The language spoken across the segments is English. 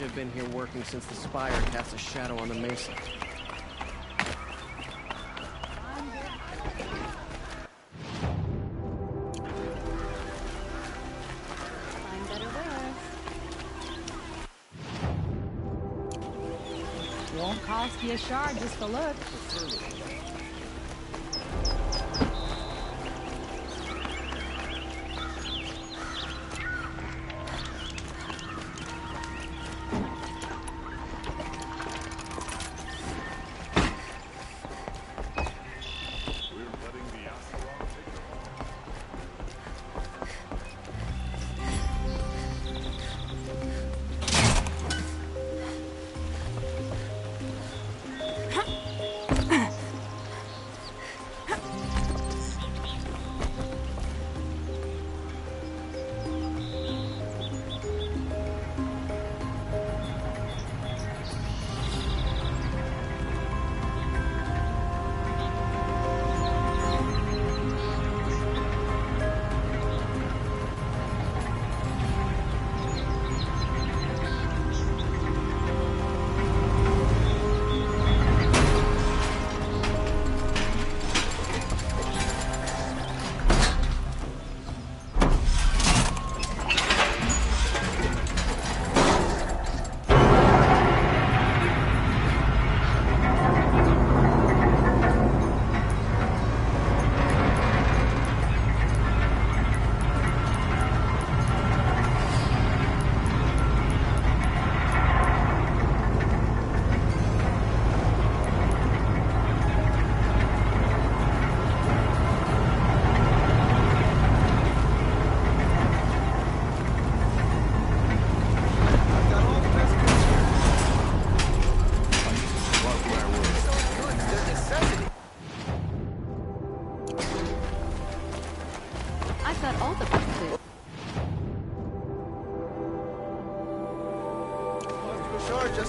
have been here working since the spire cast a shadow on the mesa. Find better wares. Won't cost you a shard just to look.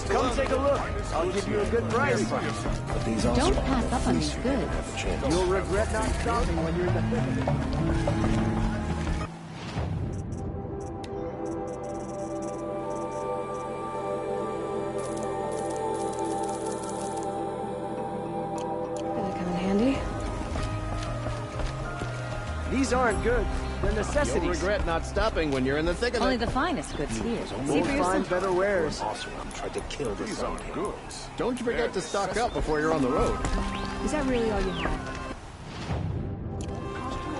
Come take a look. I'll give you a good price. Don't pass up on these goods. You'll regret not stopping when you're in the thick of it. These aren't good. They're necessities. You'll regret not stopping when you're in the thick of it. Only the finest goods here. See We'll for find yourself. better wares. Tried to kill the Sun King. Goods. Don't you forget to stock up before you're on the road. Is that really all you have?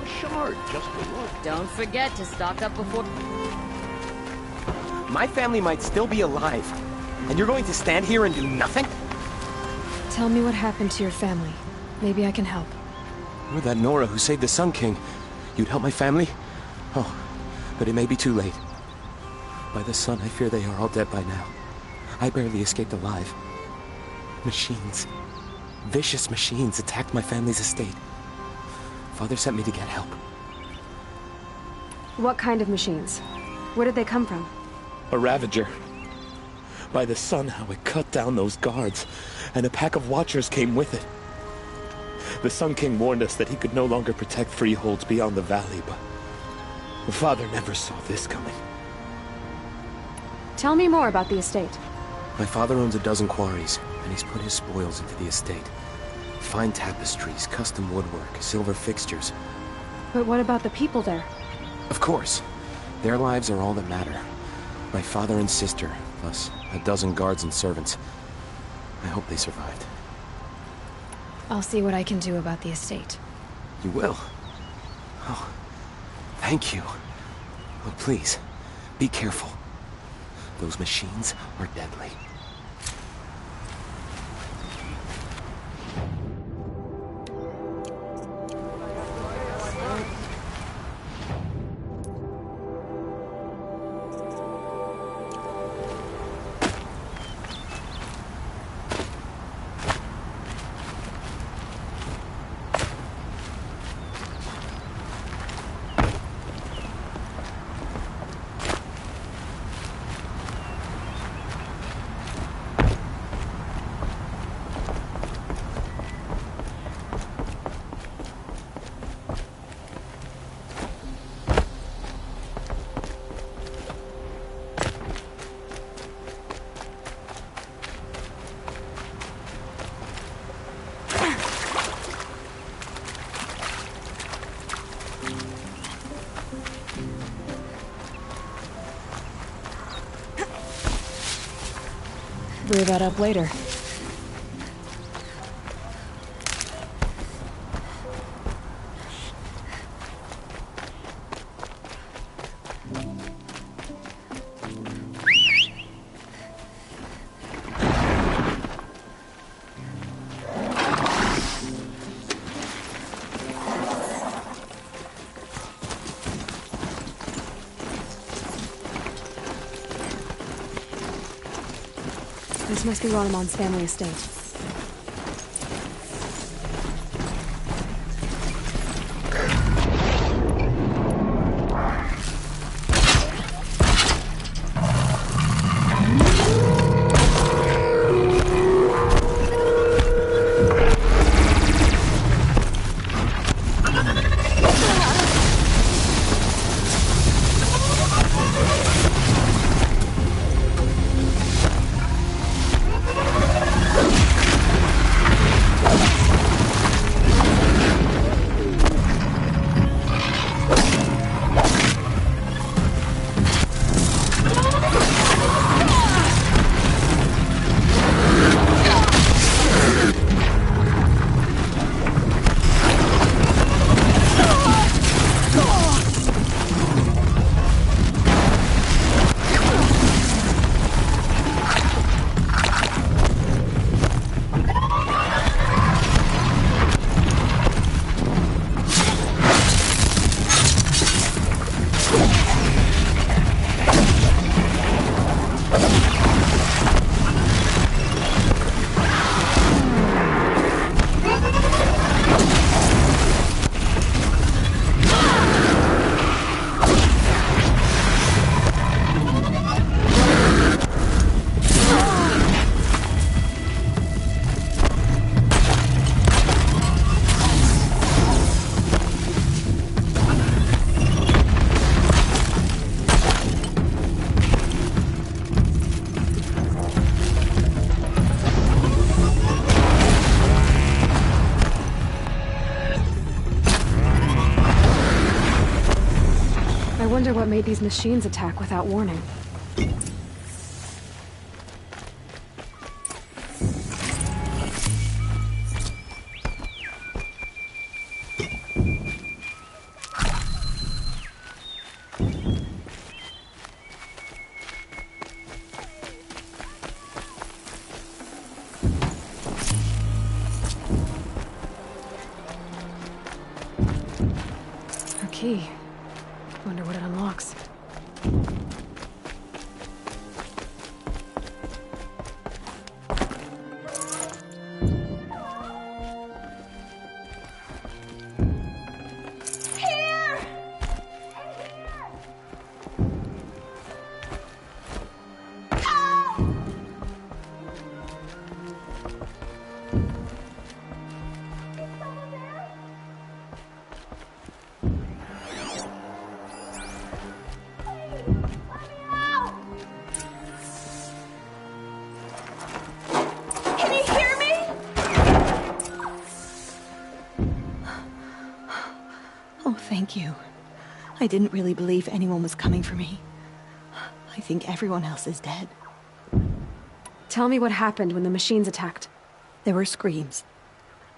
A shard, just to look. Don't forget to stock up before... My family might still be alive, and you're going to stand here and do nothing? Tell me what happened to your family. Maybe I can help. You're that Nora who saved the Sun King. You'd help my family? Oh, but it may be too late. By the sun, I fear they are all dead by now. I barely escaped alive. Machines. Vicious machines attacked my family's estate. Father sent me to get help. What kind of machines? Where did they come from? A Ravager. By the sun, how it cut down those guards, and a pack of Watchers came with it. The Sun King warned us that he could no longer protect freeholds beyond the valley, but Father never saw this coming. Tell me more about the estate. My father owns a dozen quarries, and he's put his spoils into the estate. Fine tapestries, custom woodwork, silver fixtures. But what about the people there? Of course. Their lives are all that matter. My father and sister, plus a dozen guards and servants. I hope they survived. I'll see what I can do about the estate. You will? Oh, thank you. Oh, please, be careful. Those machines are deadly. Clear that up later. This must be Ronamon's family estate. I wonder what made these machines attack without warning. A key. Wonder what it unlocks. Oh, thank you. I didn't really believe anyone was coming for me. I think everyone else is dead. Tell me what happened when the machines attacked. There were screams.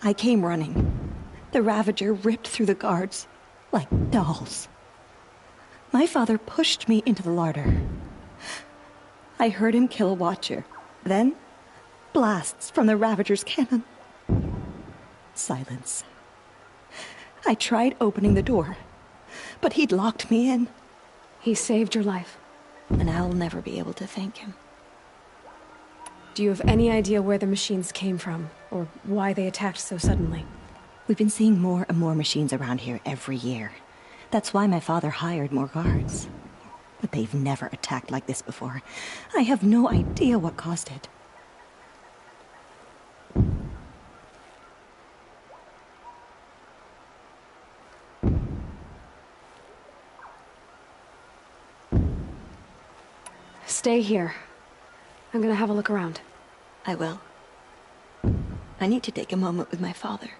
I came running. The Ravager ripped through the guards like dolls. My father pushed me into the larder. I heard him kill a watcher. Then, blasts from the Ravager's cannon. Silence. I tried opening the door, but he'd locked me in. He saved your life. And I'll never be able to thank him. Do you have any idea where the machines came from, or why they attacked so suddenly? We've been seeing more and more machines around here every year. That's why my father hired more guards. But they've never attacked like this before. I have no idea what caused it. Stay here. I'm gonna have a look around. I will. I need to take a moment with my father.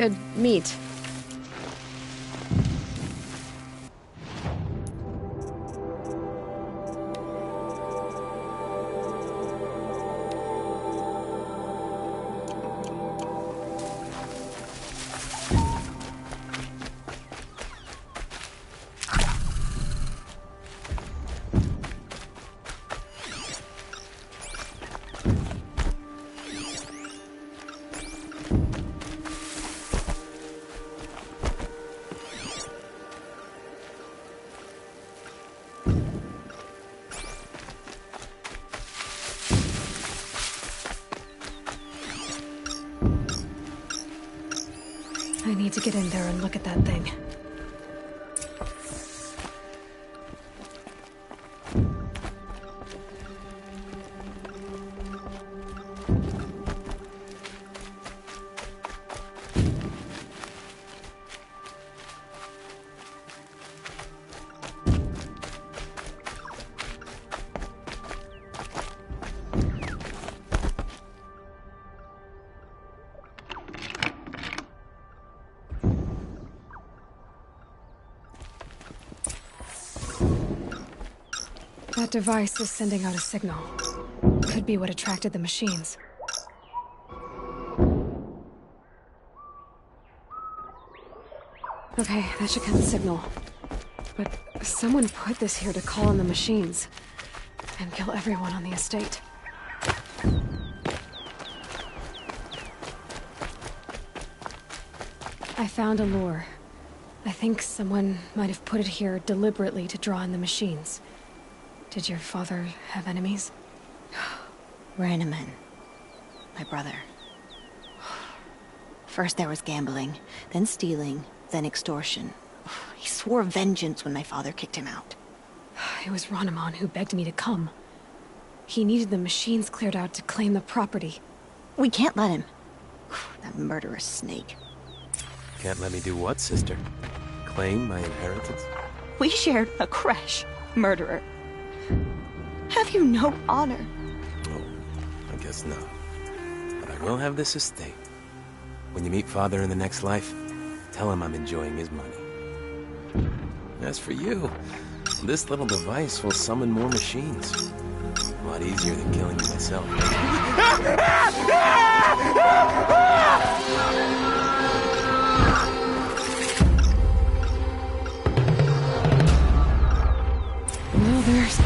Good meat. I need to get in there and look at that thing. That device is sending out a signal. Could be what attracted the machines. Okay, that should cut the signal. But someone put this here to call on the machines and kill everyone on the estate. I found a lure. I think someone might have put it here deliberately to draw in the machines. Did your father have enemies? Rainaman. My brother. First there was gambling, then stealing, then extortion. He swore vengeance when my father kicked him out. It was Rainaman who begged me to come. He needed the machines cleared out to claim the property. We can't let him. That murderous snake. Can't let me do what, sister? Claim my inheritance? We shared a creche, murderer. Have you no honor? Oh, I guess not. But I will have this estate. When you meet Father in the next life, tell him I'm enjoying his money. As for you, this little device will summon more machines. A lot easier than killing you myself. Well, there's...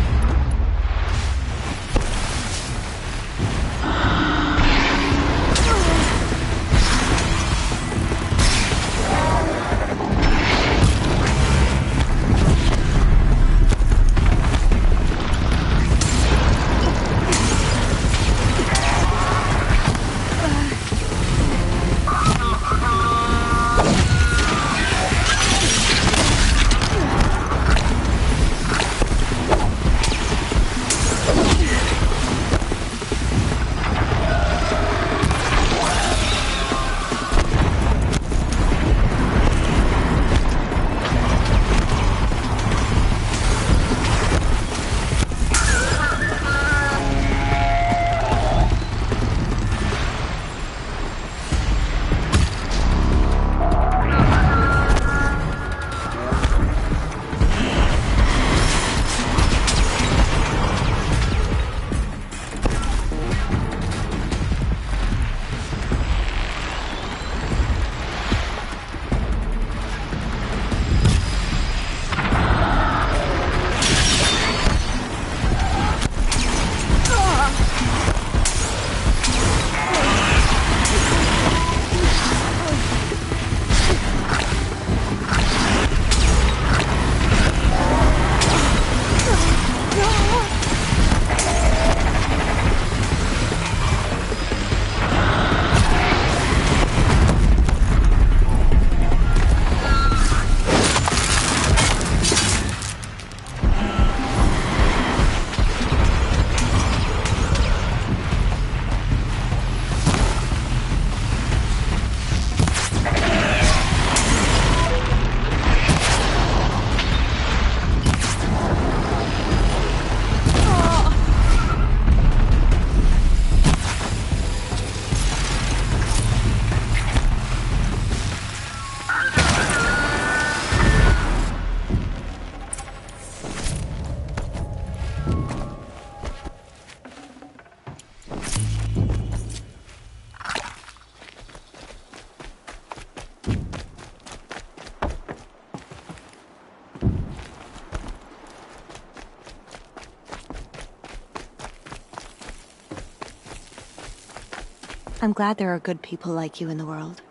I'm glad there are good people like you in the world.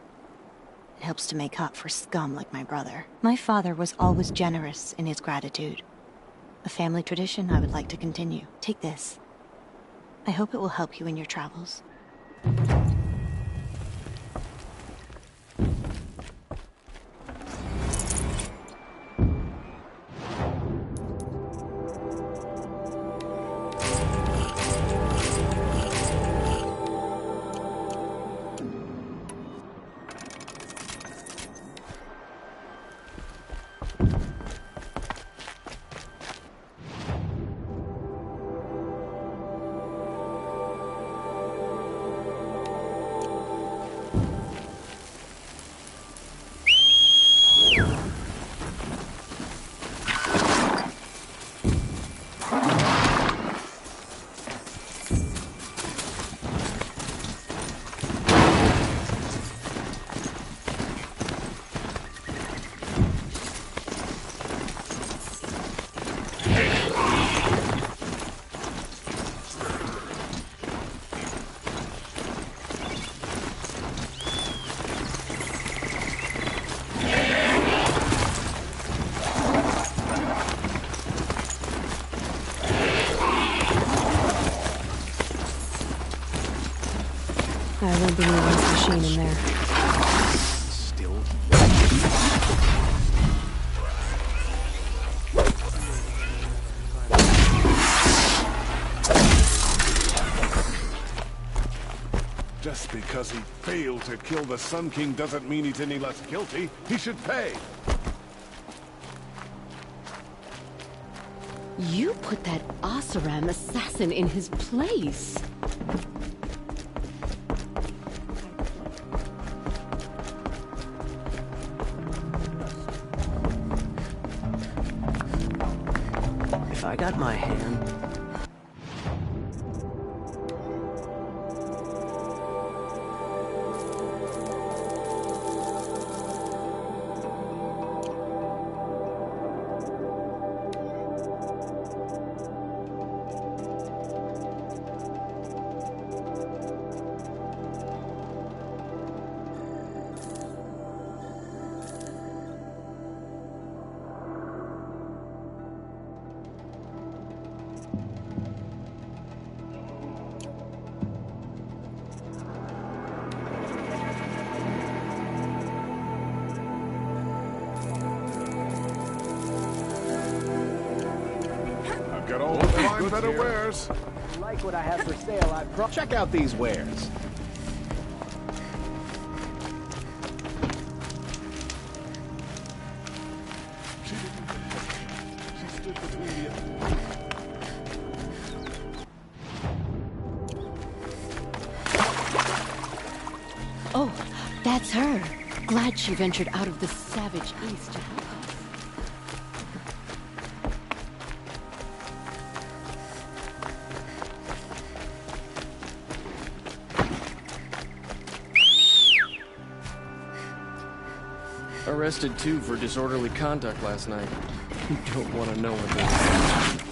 It helps to make up for scum like my brother. My father was always generous in his gratitude. A family tradition I would like to continue. Take this. I hope it will help you in your travels. I won't be leaving this machine in there. Still. Just because he failed to kill the Sun King doesn't mean he's any less guilty. He should pay. You put that Oseram assassin in his place. If I got my hand... Got all the fine better wares. If you like what I have for sale, I Check out these wares. She stood between the... Oh, that's her. Glad she ventured out of the savage east to help us. Arrested too for disorderly conduct last night. You don't want to know what that is.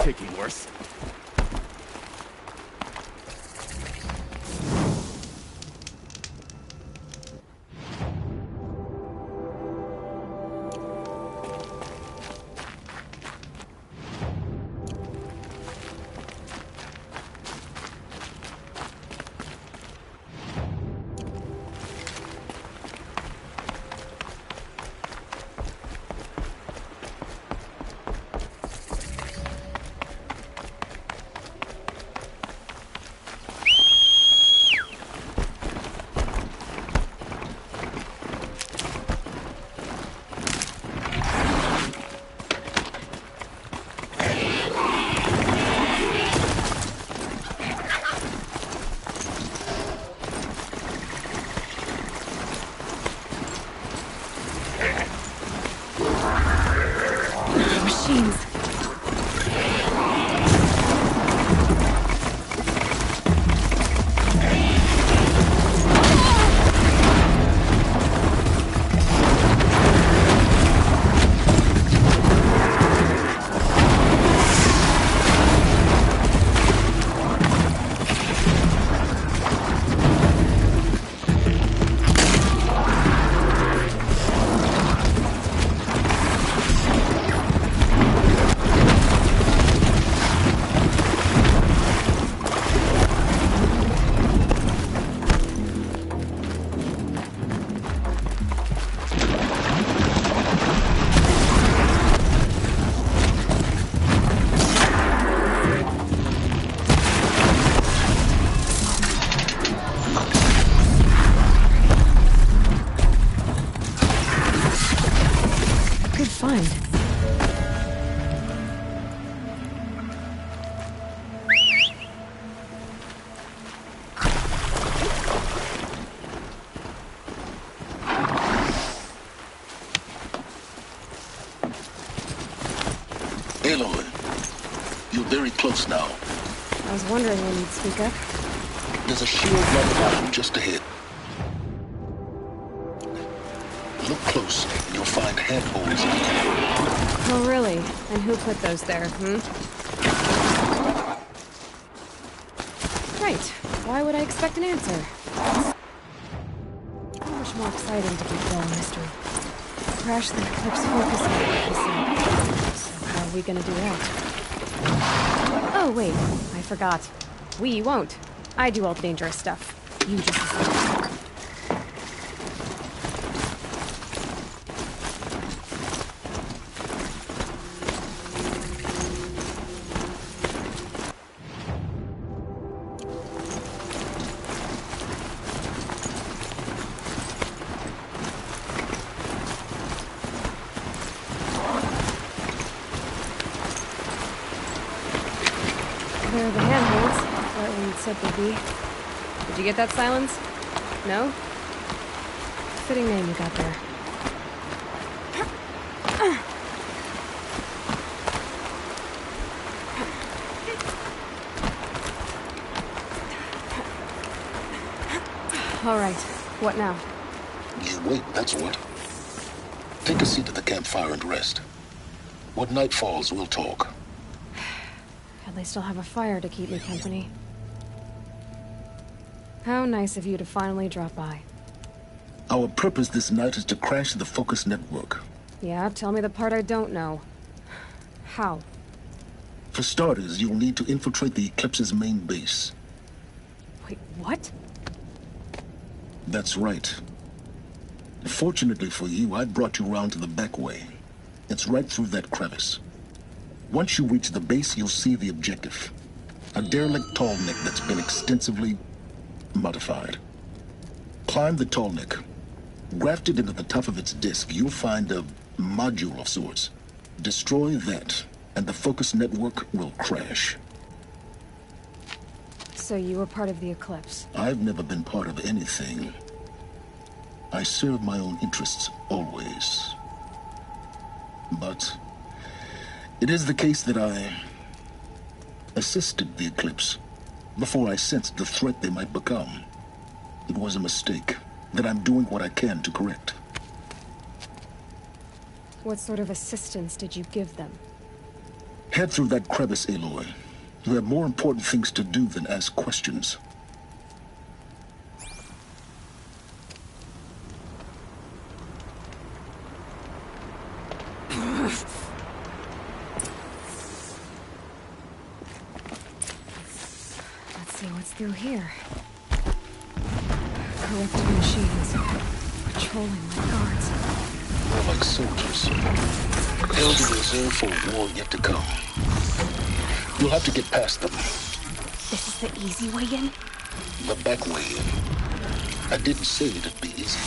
taking worse. Machines. Good find. Aloy, you're very close now. I was wondering when you'd speak up. There's a shield right now just ahead. Look close, and you'll find handholds. Oh, really? And who put those there, Right. Why would I expect an answer? So much more exciting to keep going, mystery. Crash the Eclipse focus network, he said. So how are we gonna do that? Oh, wait. I forgot. We won't. I do all the dangerous stuff. You just assume. There are the handholds, right where you'd said they'd be. Did you get that, Silence? No? Fitting name you got there. All right, what now? You wait, that's what. Take a seat at the campfire and rest. When night falls, we'll talk. At least I'll have a fire to keep me company. How nice of you to finally drop by. Our purpose this night is to crash the Focus network. Yeah, tell me the part I don't know. How? For starters, you'll need to infiltrate the Eclipse's main base. Wait, what? That's right. Fortunately for you, I brought you round to the back way. It's right through that crevice. Once you reach the base, you'll see the objective. A derelict tall neck that's been extensively modified. Climb the tall neck. Grafted into the top of its disk, you'll find a module of sorts. Destroy that, and the Focus network will crash. So you were part of the Eclipse? I've never been part of anything. I serve my own interests, always. But it is the case that I assisted the Eclipse before I sensed the threat they might become. It was a mistake that I'm doing what I can to correct. What sort of assistance did you give them? Head through that crevice, Aloy. You have more important things to do than ask questions. Let's see what's through here. Corrupted machines. Patrolling like guards. More like soldiers. Held in reserve for a war yet to come. You'll have to get past them. This is the easy way in? The back way in. I didn't say it'd be easy.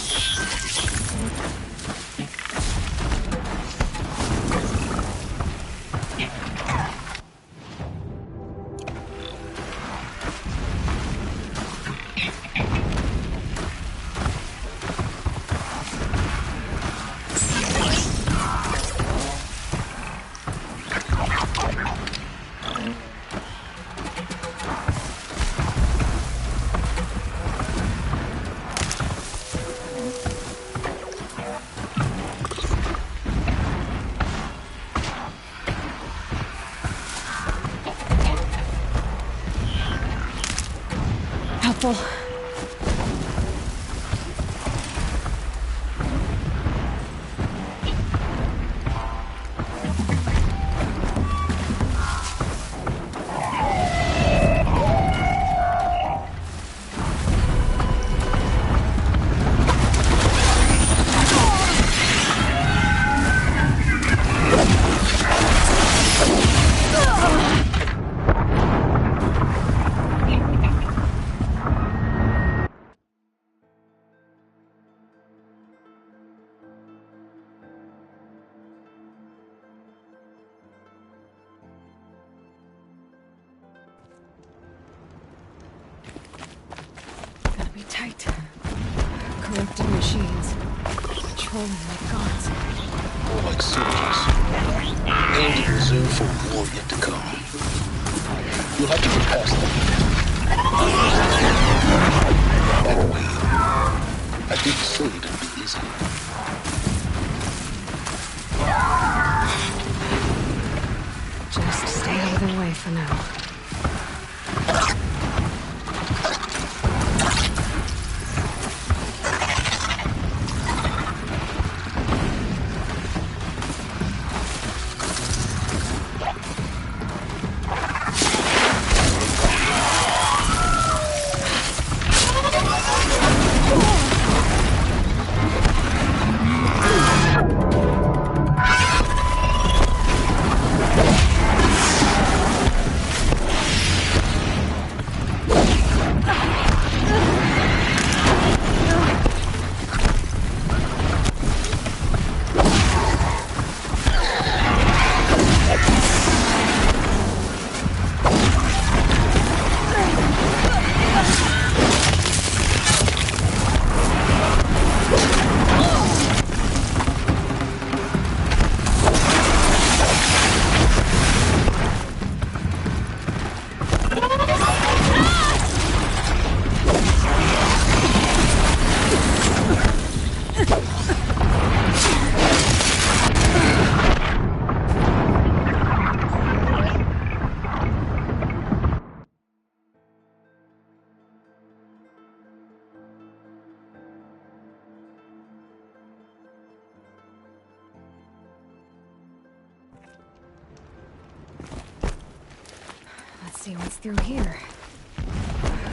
Helpful. Gotta be tight. Corrupted machines. Patrolling like guards. More like soldiers. Held in reserve for a war yet to come. You'll have to get past them. Back way in. I didn't say it'd be easy. Just stay out of their way for now. Let's see what's through here.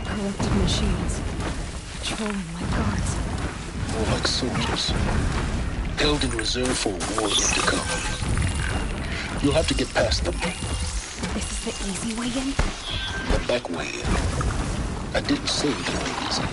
Corrupted machines. Patrolling like guards. More like soldiers. Held in reserve for a war yet to come. You'll have to get past them. This is the easy way in? The back way in. I didn't say it'd be easy.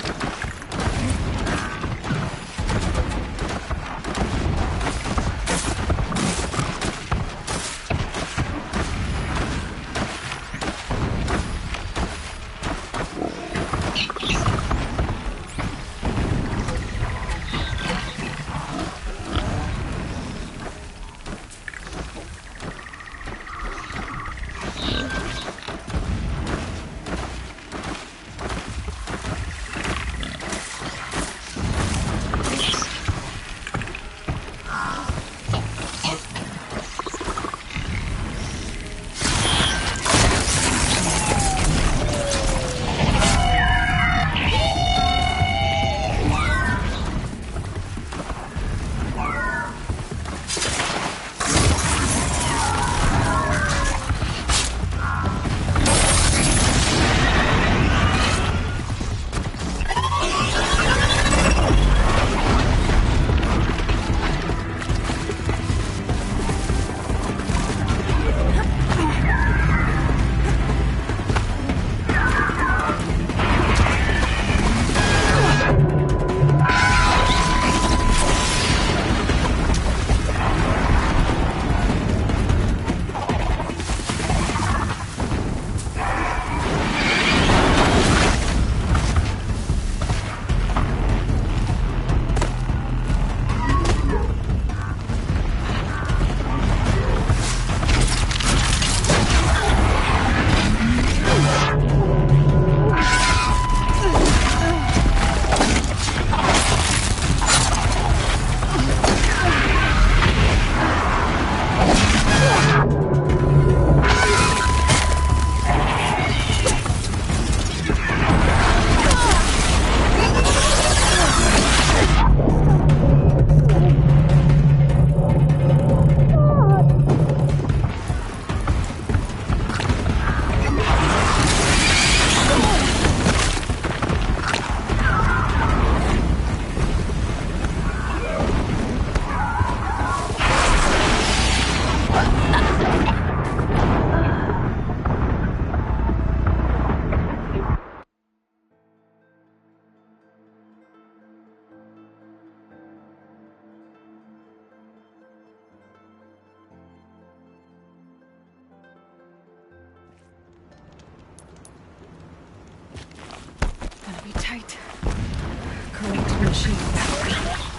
Machine.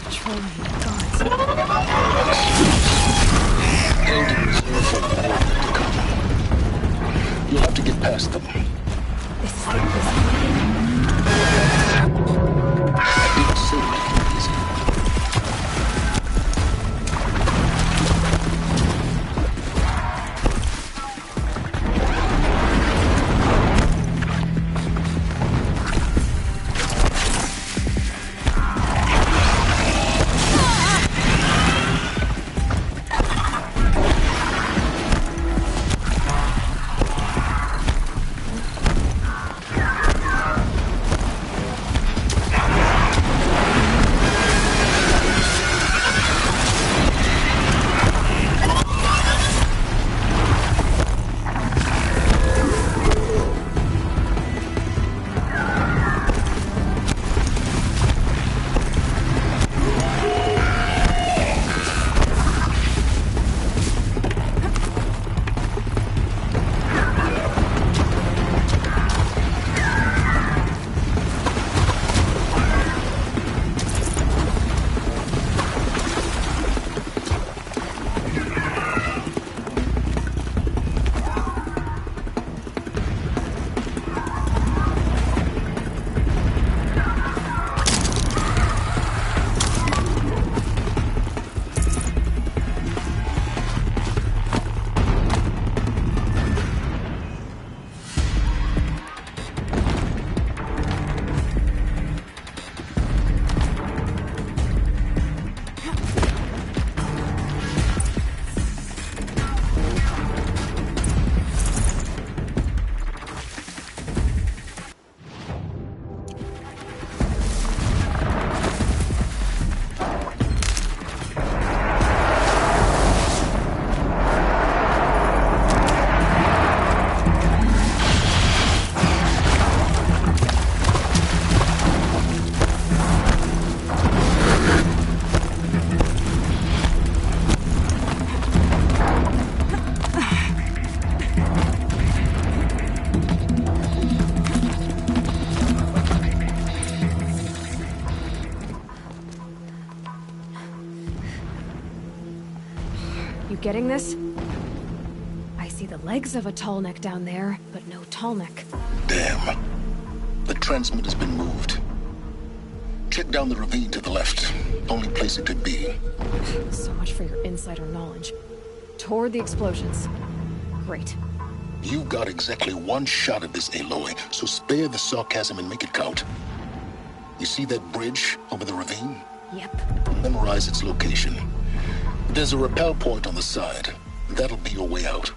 Patrolling the guards. Held in reserve for war to come. You'll have to get past them. This is the I didn't say it would be easy. Getting this? I see the legs of a tall neck down there, but no tall neck. Damn. The transmitter's been moved. Check down the ravine to the left. Only place it could be. So much for your insider knowledge. Toward the explosions. Great. You've got exactly one shot at this, Aloy, so spare the sarcasm and make it count. You see that bridge over the ravine? Yep. Memorize its location. There's a rappel point on the side. That'll be your way out.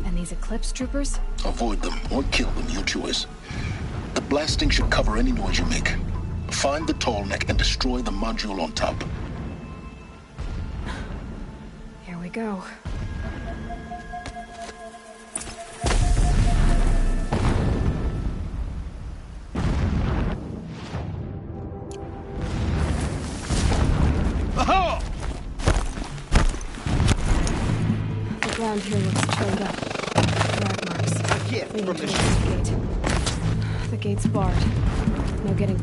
And these Eclipse troopers? Avoid them or kill them, your choice. The blasting should cover any noise you make. Find the tall neck and destroy the module on top. Here we go. The ground here looks chilled up. Drag marks. Gift Leading from the towards the gate. The gate's barred. No getting...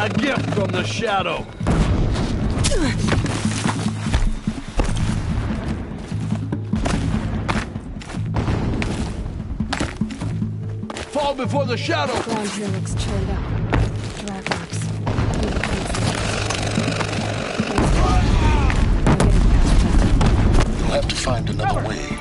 A gift from the shadow. Fall before the shadow. The ground here looks chilled up. Drag marks. Leading towards the gate. No getting past that. You'll have to find another way.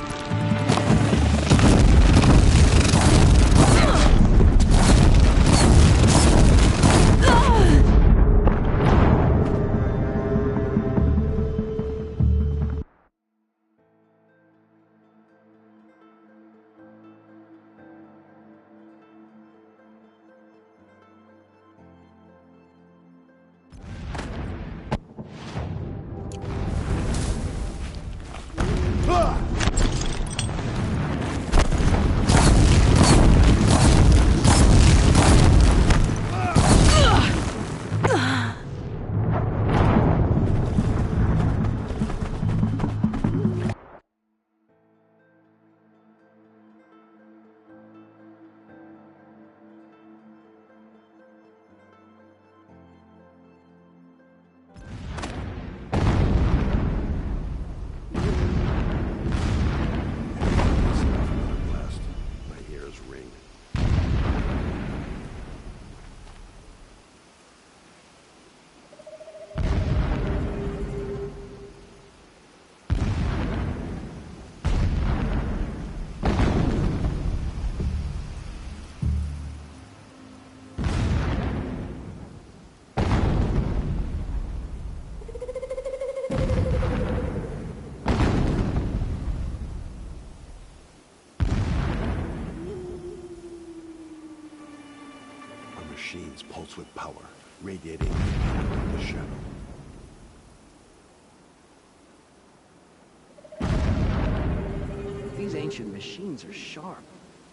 machines pulse with power, radiating into the shadow. These ancient machines are sharp.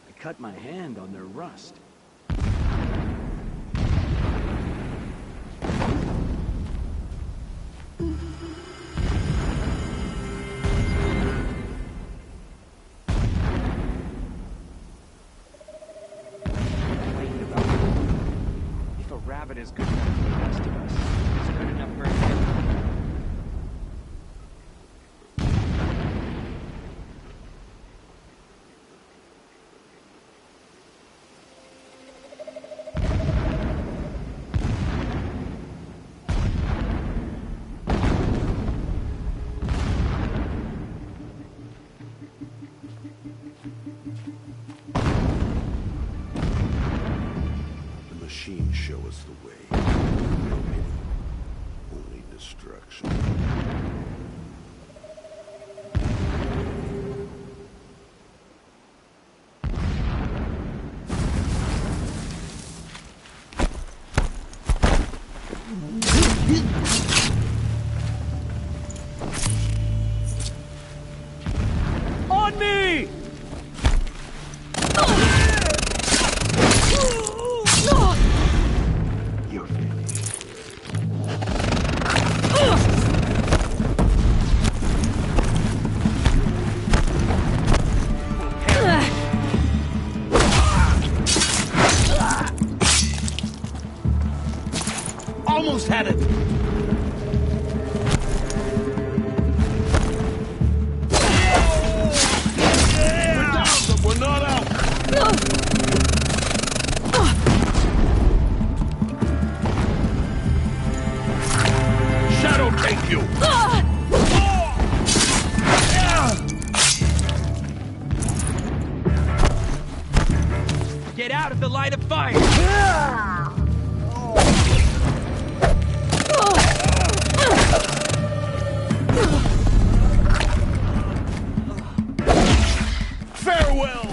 I cut my hand on their rust. If a rabbit is good enough for the rest of us, it's good enough for him. Machines show us the way. No pity, only destruction. On me! You're finished. Almost had it! We're down, but we're not out! Shadow take you! Get out of the line of fire! Farewell!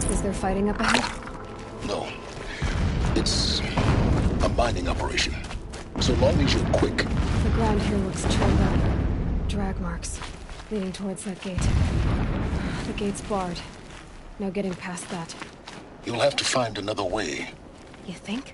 Is there fighting up ahead? No. It's a mining operation. So long as you're quick. The ground here looks churned up. Drag marks, leading towards that gate. The gate's barred. No getting past that. You'll have to find another way. You think?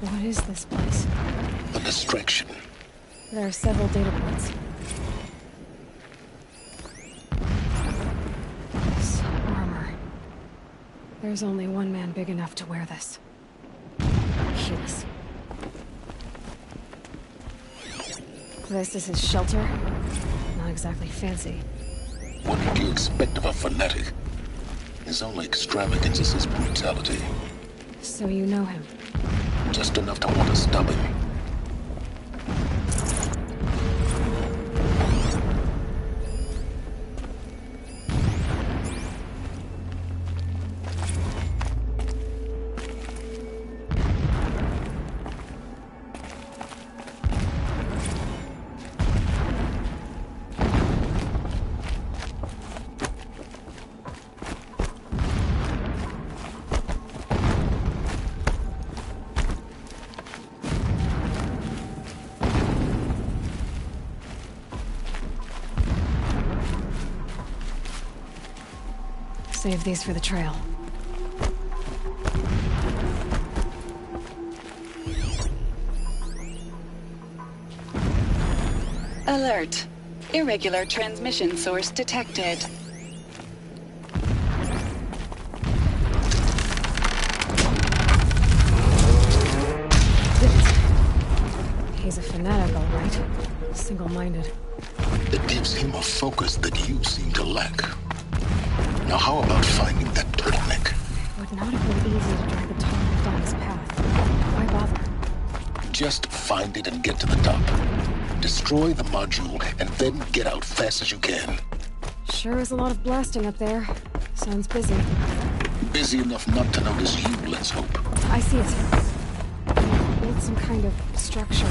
What is this place? A distraction. There are several data points. This armor. There's only one man big enough to wear this. Hughes. This is his shelter. Not exactly fancy. What did you expect of a fanatic? His only extravagance is his brutality. So you know him? Just enough to want to stop him. Save these for the trail. Alert. Irregular transmission source detected. He's a fanatic, all right. Single-minded. It gives him a focus that you seem to lack. Now how about finding that turtleneck? would not have been easy to drag the tall down his path. Why bother? Just find it and get to the top. Destroy the module and then get out fast as you can. Sure is a lot of blasting up there. Sounds busy. Busy enough not to notice you, let's hope. I see it. Build some kind of structure.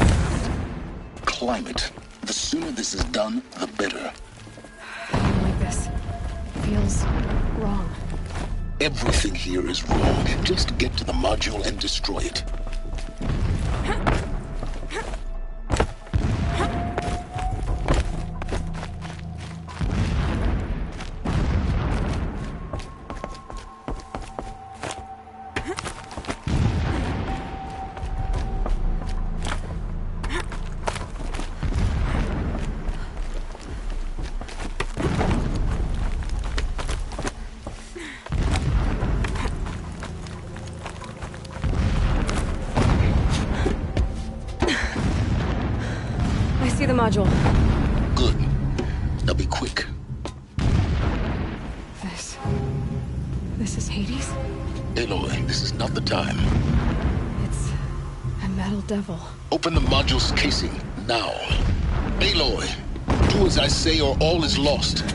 Climb it. The sooner this is done, the better. I don't like this. Feels wrong. Everything here is wrong. Just get to the module and destroy it. See the module. Good. Now be quick. This is Hades? Aloy, this is not the time. It's a metal devil. Open the module's casing, now. Aloy, do as I say or all is lost.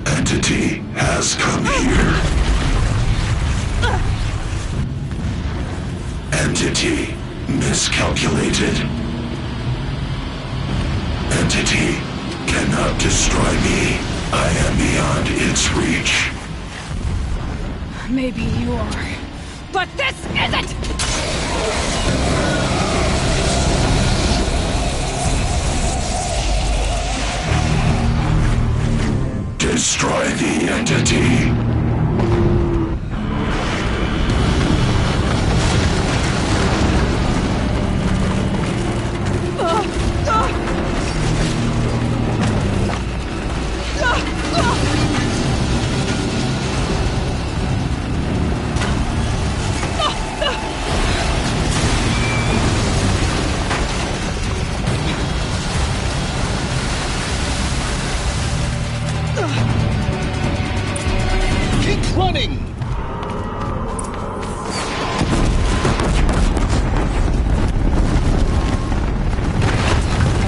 Entity has come here. Entity miscalculated. Entity cannot destroy me. I am beyond its reach. Maybe you are. But this isn't! Destroy the entity. Keep running!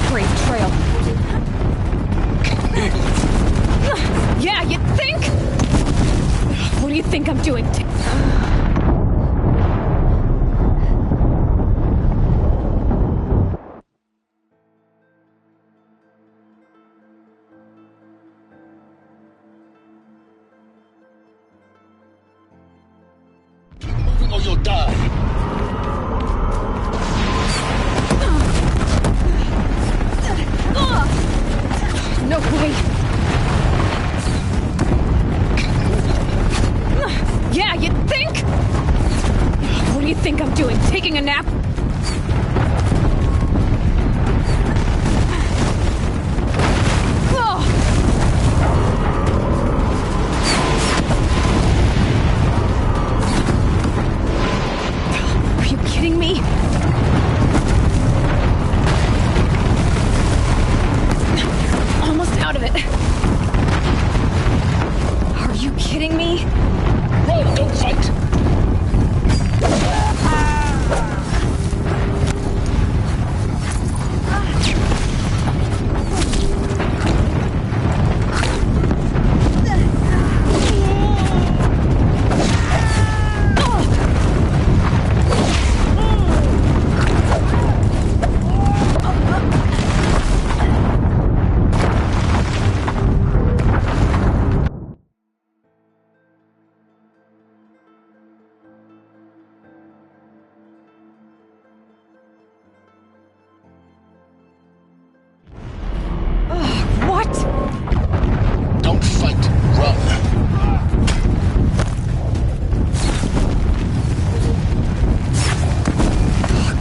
Brave trail. Yeah, you think? What do you think I'm doing? Or you'll die. No way. Yeah, you think? What do you think I'm doing? Taking a nap? Are you kidding me? Almost out of it. Are you kidding me? Run, don't fight! What? Don't fight, run.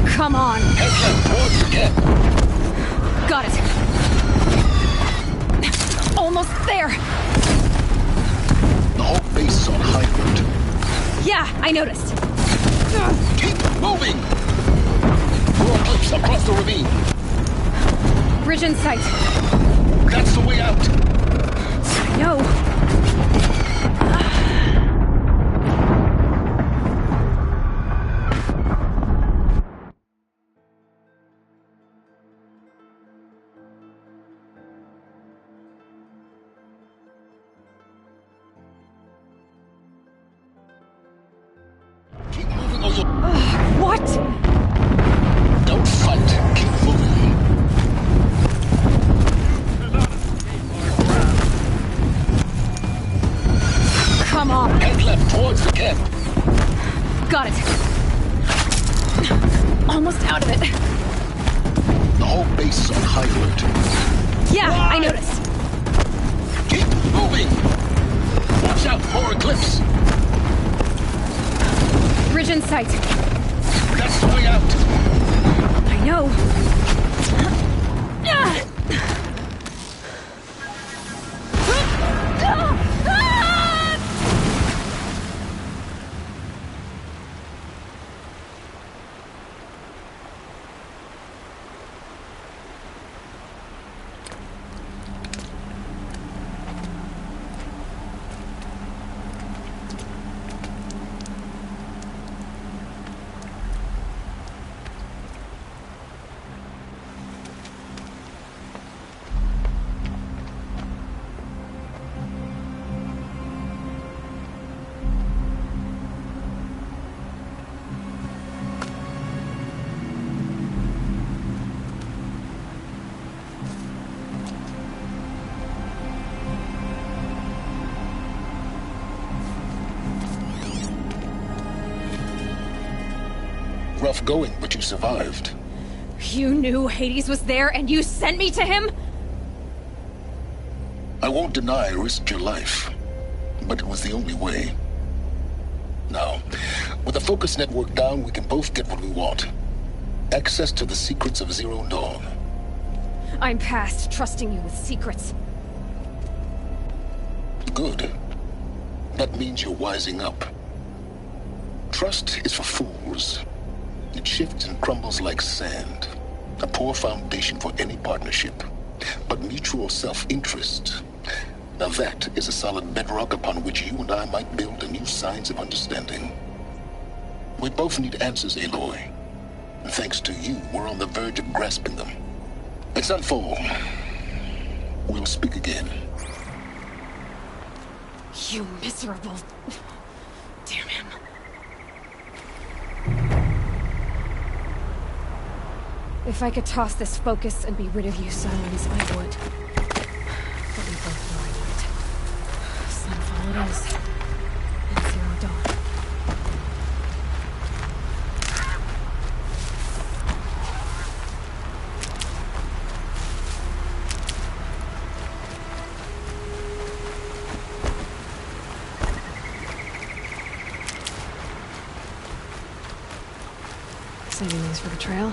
Come on. Head left, once again. Got it. Almost there. The whole base is on high ground. Yeah, I noticed. Keep moving! We're on cliffs across the ravine. Bridge in sight. That's the way out. No. Keep moving or you'll... What? Don't fight. Keep moving. Come on. Head left towards the camp. Got it. Almost out of it. The whole base is on high alert. Yeah, I noticed. Keep moving. Watch out for more eclipse. Bridge in sight. That's the way out. I know. Rough going, but you survived. You knew Hades was there and you sent me to him? I won't deny I risked your life, but it was the only way. Now, with the focus network down, we can both get what we want. Access to the secrets of Zero Dawn. I'm past trusting you with secrets. Good. That means you're wising up. Trust is for fools. It shifts and crumbles like sand. A poor foundation for any partnership. But mutual self-interest, now that is a solid bedrock upon which you and I might build a new science of understanding. We both need answers, Aloy. And thanks to you, we're on the verge of grasping them. It's unfold. We'll speak again. You miserable... Damn him. If I could toss this focus and be rid of you, Silence, I would. But we both know I won't. Sunfall it is. And Zero Dawn. Saving these for the trail.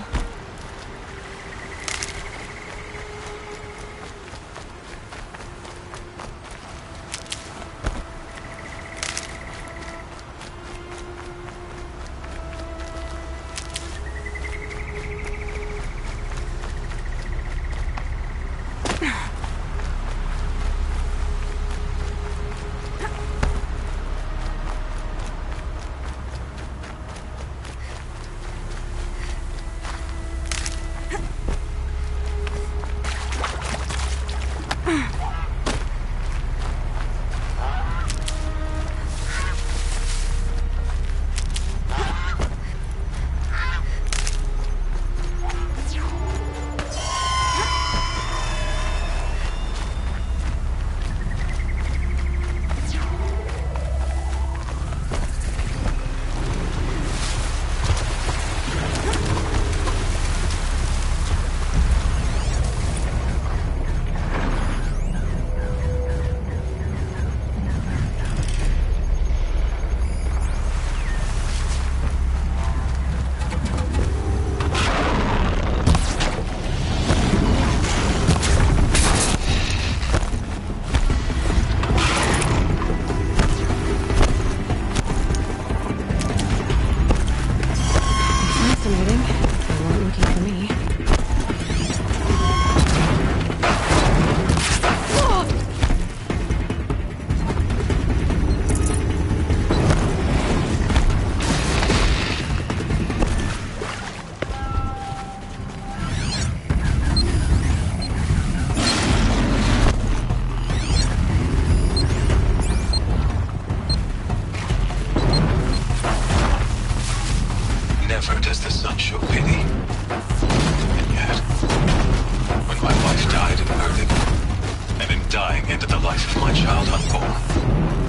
child unborn.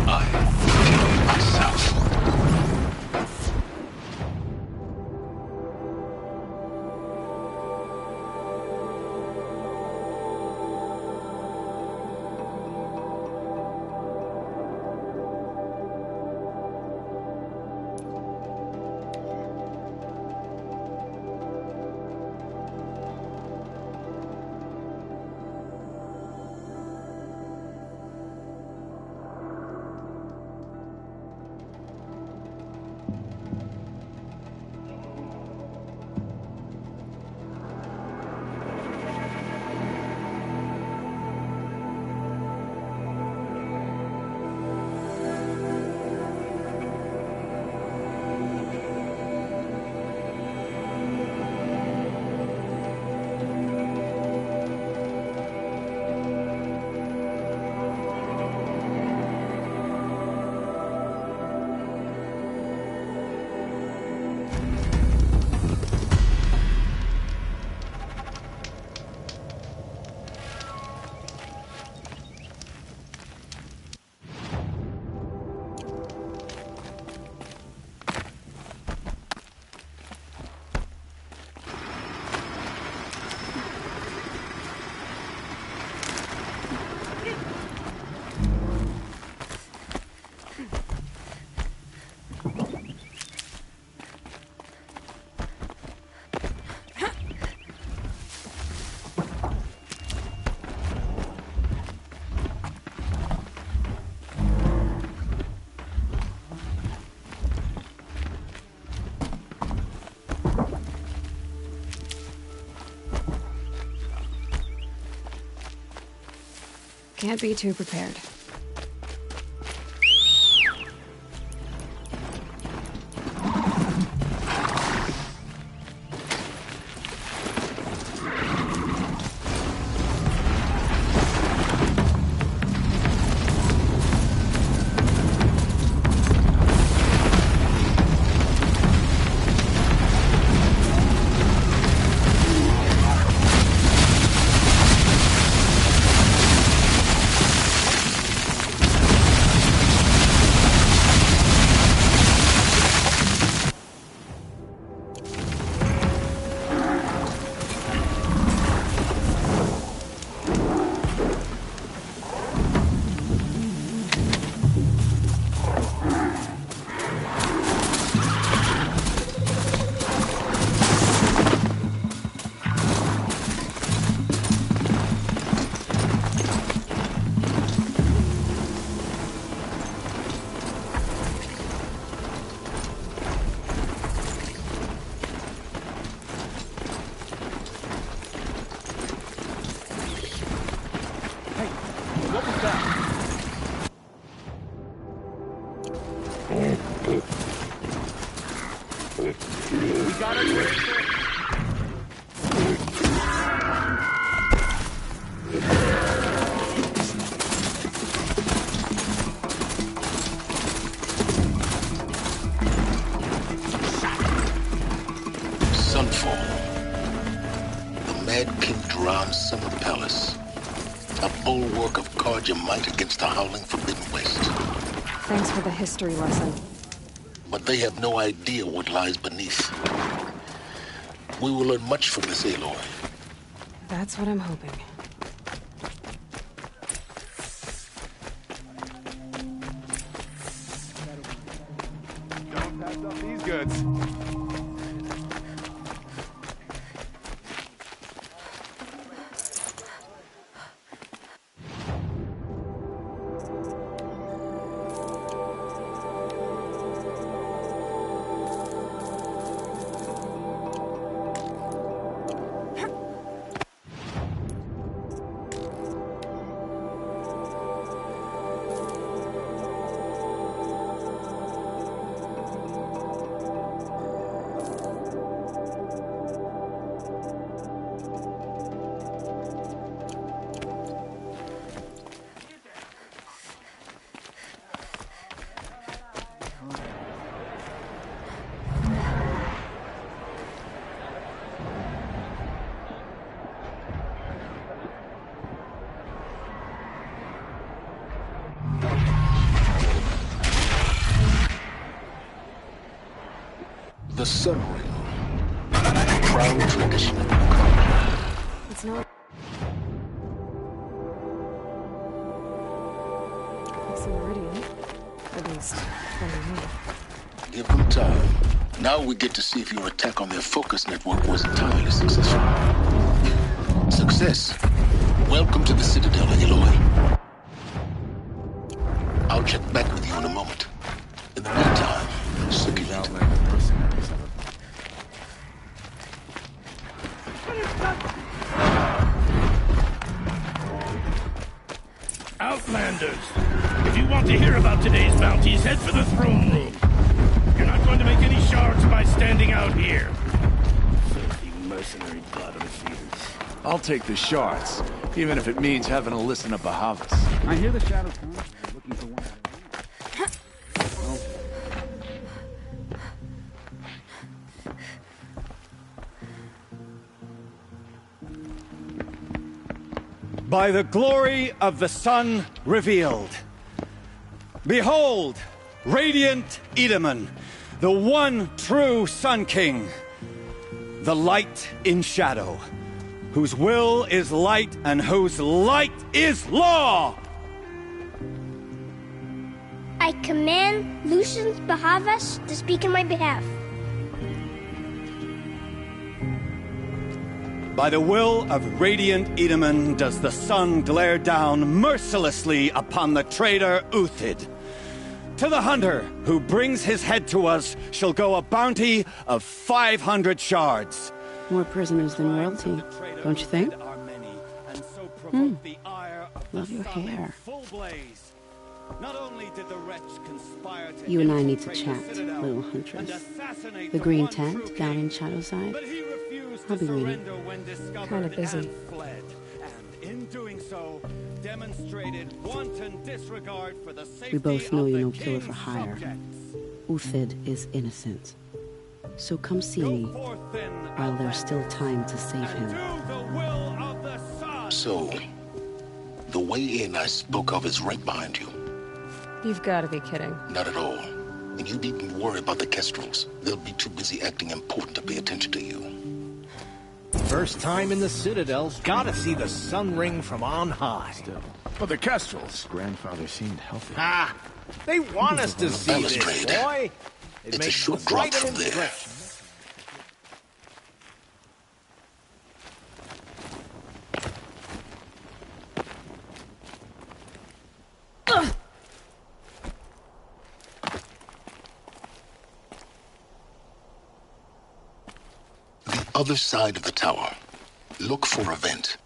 I kill you myself. Can't be too prepared. Your might against the howling forbidden waste. Thanks for the history lesson. But they have no idea what lies beneath. We will learn much from this Aloy. That's what I'm hoping. Don't pass up these goods. Sun Ring. Proud tradition. It's not. It's a meridian. At least, from me. Give them time. Now we get to see if your attack on their focus network was entirely successful. Success. Welcome to the Citadel, Aloy. I'll check back with you in a moment. In the meantime, circulate. Outlanders, if you want to hear about today's bounties, head for the throne room. You're not going to make any shards by standing out here. Filthy mercenary bottom-feeders. I'll take the shards, even if it means having to listen to Bahavas. I hear the shadows coming. They're looking for one. By the glory of the sun revealed. Behold, radiant Edaman, the one true Sun King, the light in shadow, whose will is light and whose light is law! I command Lucius Bahavas to speak in my behalf. By the will of radiant Edaman does the sun glare down mercilessly upon the traitor Uthid. To the hunter who brings his head to us shall go a bounty of 500 shards. More prisoners than royalty, don't you think? Love your hair. You and I need to chat, little huntress. The green tent down in Shadowside. I'll be waiting. Kind of busy. We both know you're no killer for hire. Uthid is innocent. So come see me while there's still time to save him. So, the way in I spoke of is right behind you. You've got to be kidding. Not at all. And you needn't worry about the Kestrels. They'll be too busy acting important to pay attention to you. First time in the Citadel, gotta see the sun ring from on high. Still. But the Kestrels. Grandfather seemed healthy. Ah, they want us to see this, boy. It's a short drop from there. The other side of the tower. Look for a vent.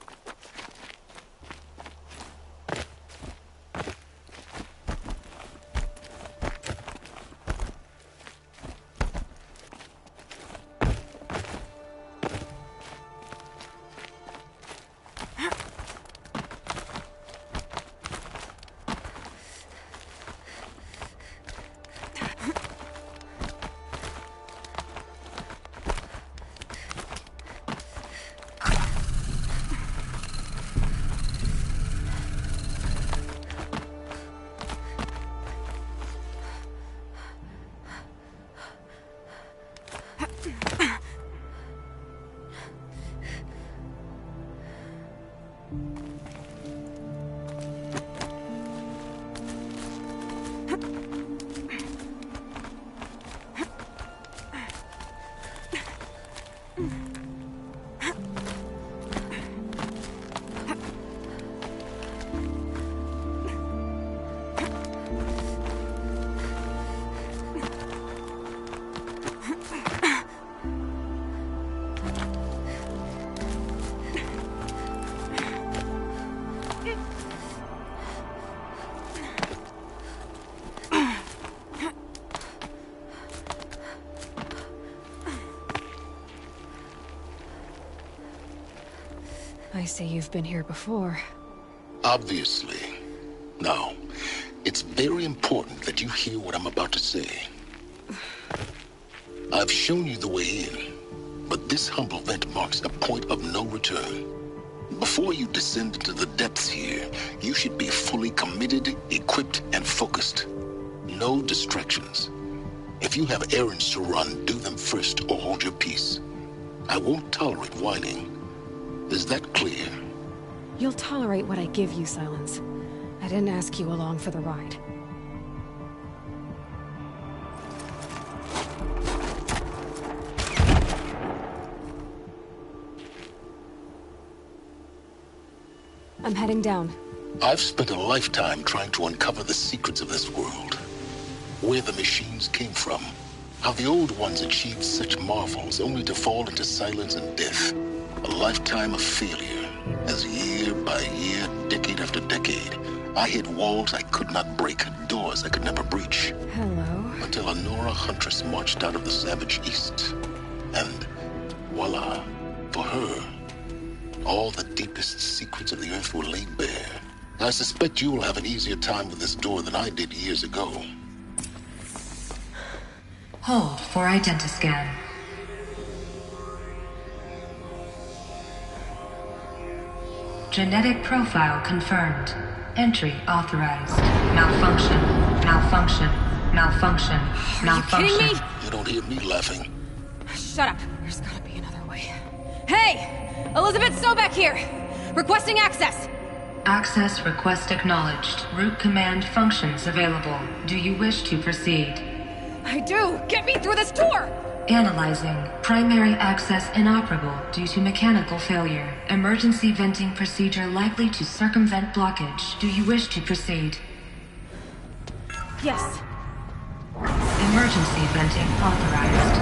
I see you've been here before. Obviously. Now, it's very important that you hear what I'm about to say. I've shown you the way in, but this humble vent marks a point of no return. Before you descend into the depths here, you should be fully committed, equipped, and focused. No distractions. If you have errands to run, do them first or hold your peace. I won't tolerate whining. Is that clear? You'll tolerate what I give you, Silence. I didn't ask you along for the ride. I'm heading down. I've spent a lifetime trying to uncover the secrets of this world. Where the machines came from. How the old ones achieved such marvels only to fall into silence and death. A lifetime of failure. As year by year, decade after decade, I hit walls I could not break, doors I could never breach. Hello? Until a Nora huntress marched out of the savage east. And voila, for her, all the deepest secrets of the earth were laid bare. I suspect you will have an easier time with this door than I did years ago. Hold for identiscan. Genetic profile confirmed. Entry authorized. Malfunction. Malfunction. Malfunction. Malfunction. Are you kidding me? You don't hear me laughing. Shut up. There's gotta be another way. Hey! Elizabeth Sobek here! Requesting access! Access request acknowledged. Root command functions available. Do you wish to proceed? I do! Get me through this door! Analyzing. Primary access inoperable due to mechanical failure. Emergency venting procedure likely to circumvent blockage. Do you wish to proceed? Yes. Emergency venting authorized.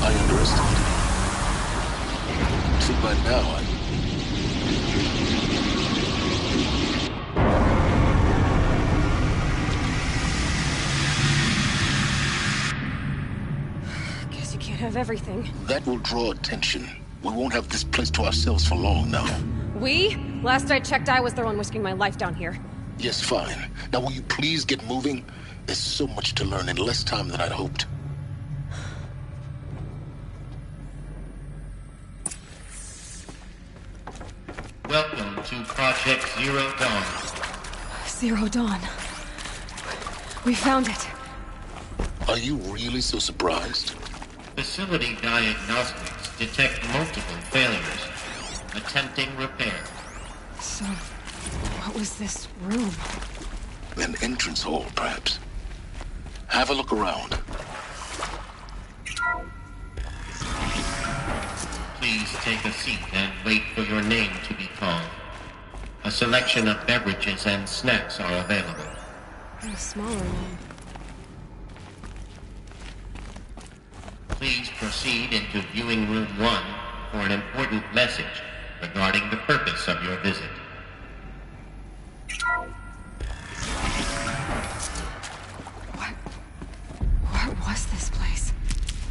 I underestimated. See, by now, Guess you can't have everything. that will draw attention. We won't have this place to ourselves for long now. We? Last I checked, I was the one risking my life down here. Yes, fine. Now will you please get moving? There's so much to learn in less time than I'd hoped. Welcome to Project Zero Dawn. Zero Dawn. We found it. Are you really so surprised? Facility diagnostics detect multiple failures. Attempting repair. So, what was this room? An entrance hall, perhaps. Have a look around. Please take a seat and wait for your name to be called. A selection of beverages and snacks are available. A smaller one. Please proceed into viewing room 1 for an important message regarding the purpose of your visit. What was this place?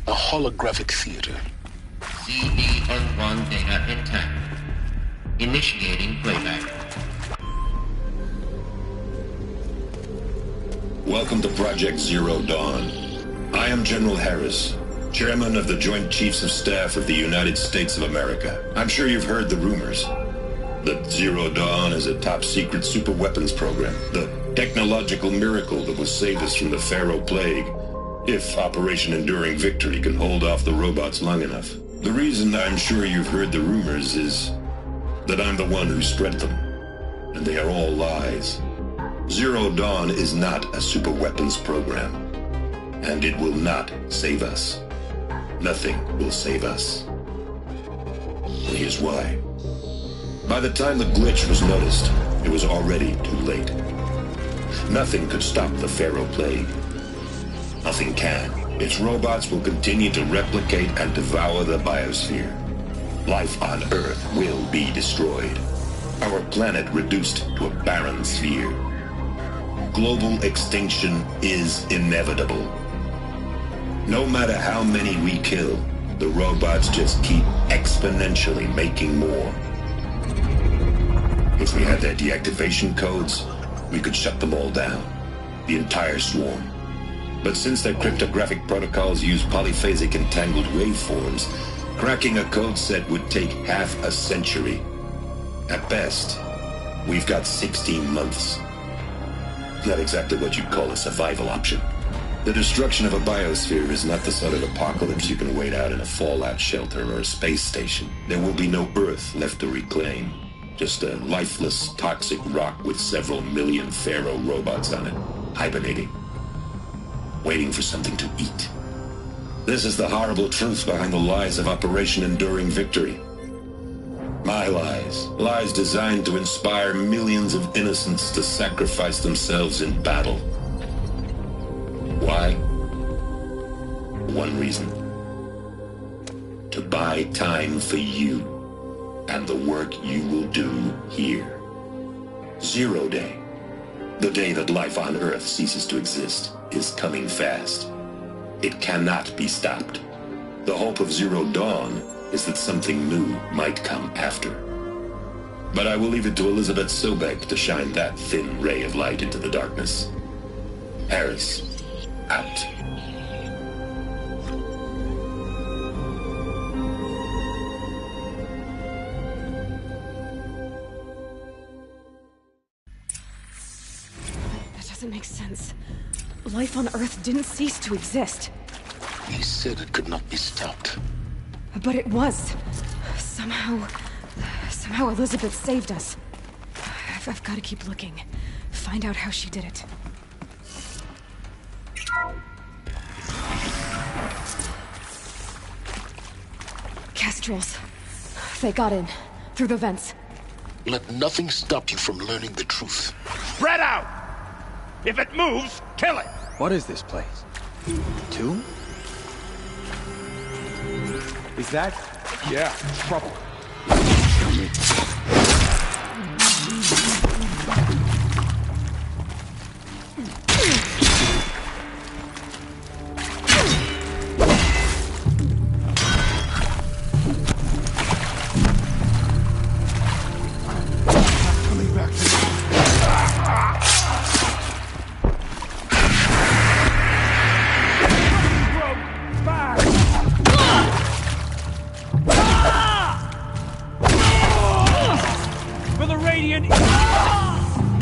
A holographic theater. CD-N1 data intact. Initiating playback. Welcome to Project Zero Dawn. I am General Harris, Chairman of the Joint Chiefs of Staff of the United States of America. I'm sure you've heard the rumors that Zero Dawn is a top-secret superweapons program, the technological miracle that will save us from the Pharaoh Plague, if Operation Enduring Victory can hold off the robots long enough. The reason I'm sure you've heard the rumors is that I'm the one who spread them, and they are all lies. Zero Dawn is not a superweapons program, and it will not save us. Nothing will save us. And here's why. By the time the glitch was noticed, it was already too late. Nothing could stop the Pharaoh Plague. Nothing can. Its robots will continue to replicate and devour the biosphere. Life on Earth will be destroyed. Our planet reduced to a barren sphere. Global extinction is inevitable. No matter how many we kill, the robots just keep exponentially making more. If we had their deactivation codes, we could shut them all down. The entire swarm. But since their cryptographic protocols use polyphasic entangled waveforms, cracking a code set would take half a century. At best, we've got 16 months. Not exactly what you'd call a survival option. The destruction of a biosphere is not the sort of apocalypse you can wait out in a fallout shelter or a space station. There will be no Earth left to reclaim. Just a lifeless, toxic rock with several million Pharaoh robots on it, hibernating, waiting for something to eat. This is the horrible truth behind the lies of Operation Enduring Victory. My lies. Lies designed to inspire millions of innocents to sacrifice themselves in battle. Why? One reason. To buy time for you and the work you will do here. Zero Day, the day that life on Earth ceases to exist, is coming fast. It cannot be stopped. The hope of Zero Dawn is that something new might come after. But I will leave it to Elizabeth Sobek to shine that thin ray of light into the darkness. Harris, out. That doesn't make sense. Life on Earth didn't cease to exist. He said it could not be stopped. But it was. Somehow Elizabeth saved us. I've got to keep looking. Find out how she did it. Kestrels. They got in. Through the vents. Let nothing stop you from learning the truth. Spread out! If it moves, kill it! What is this place? A tomb? Is that? Yeah, trouble.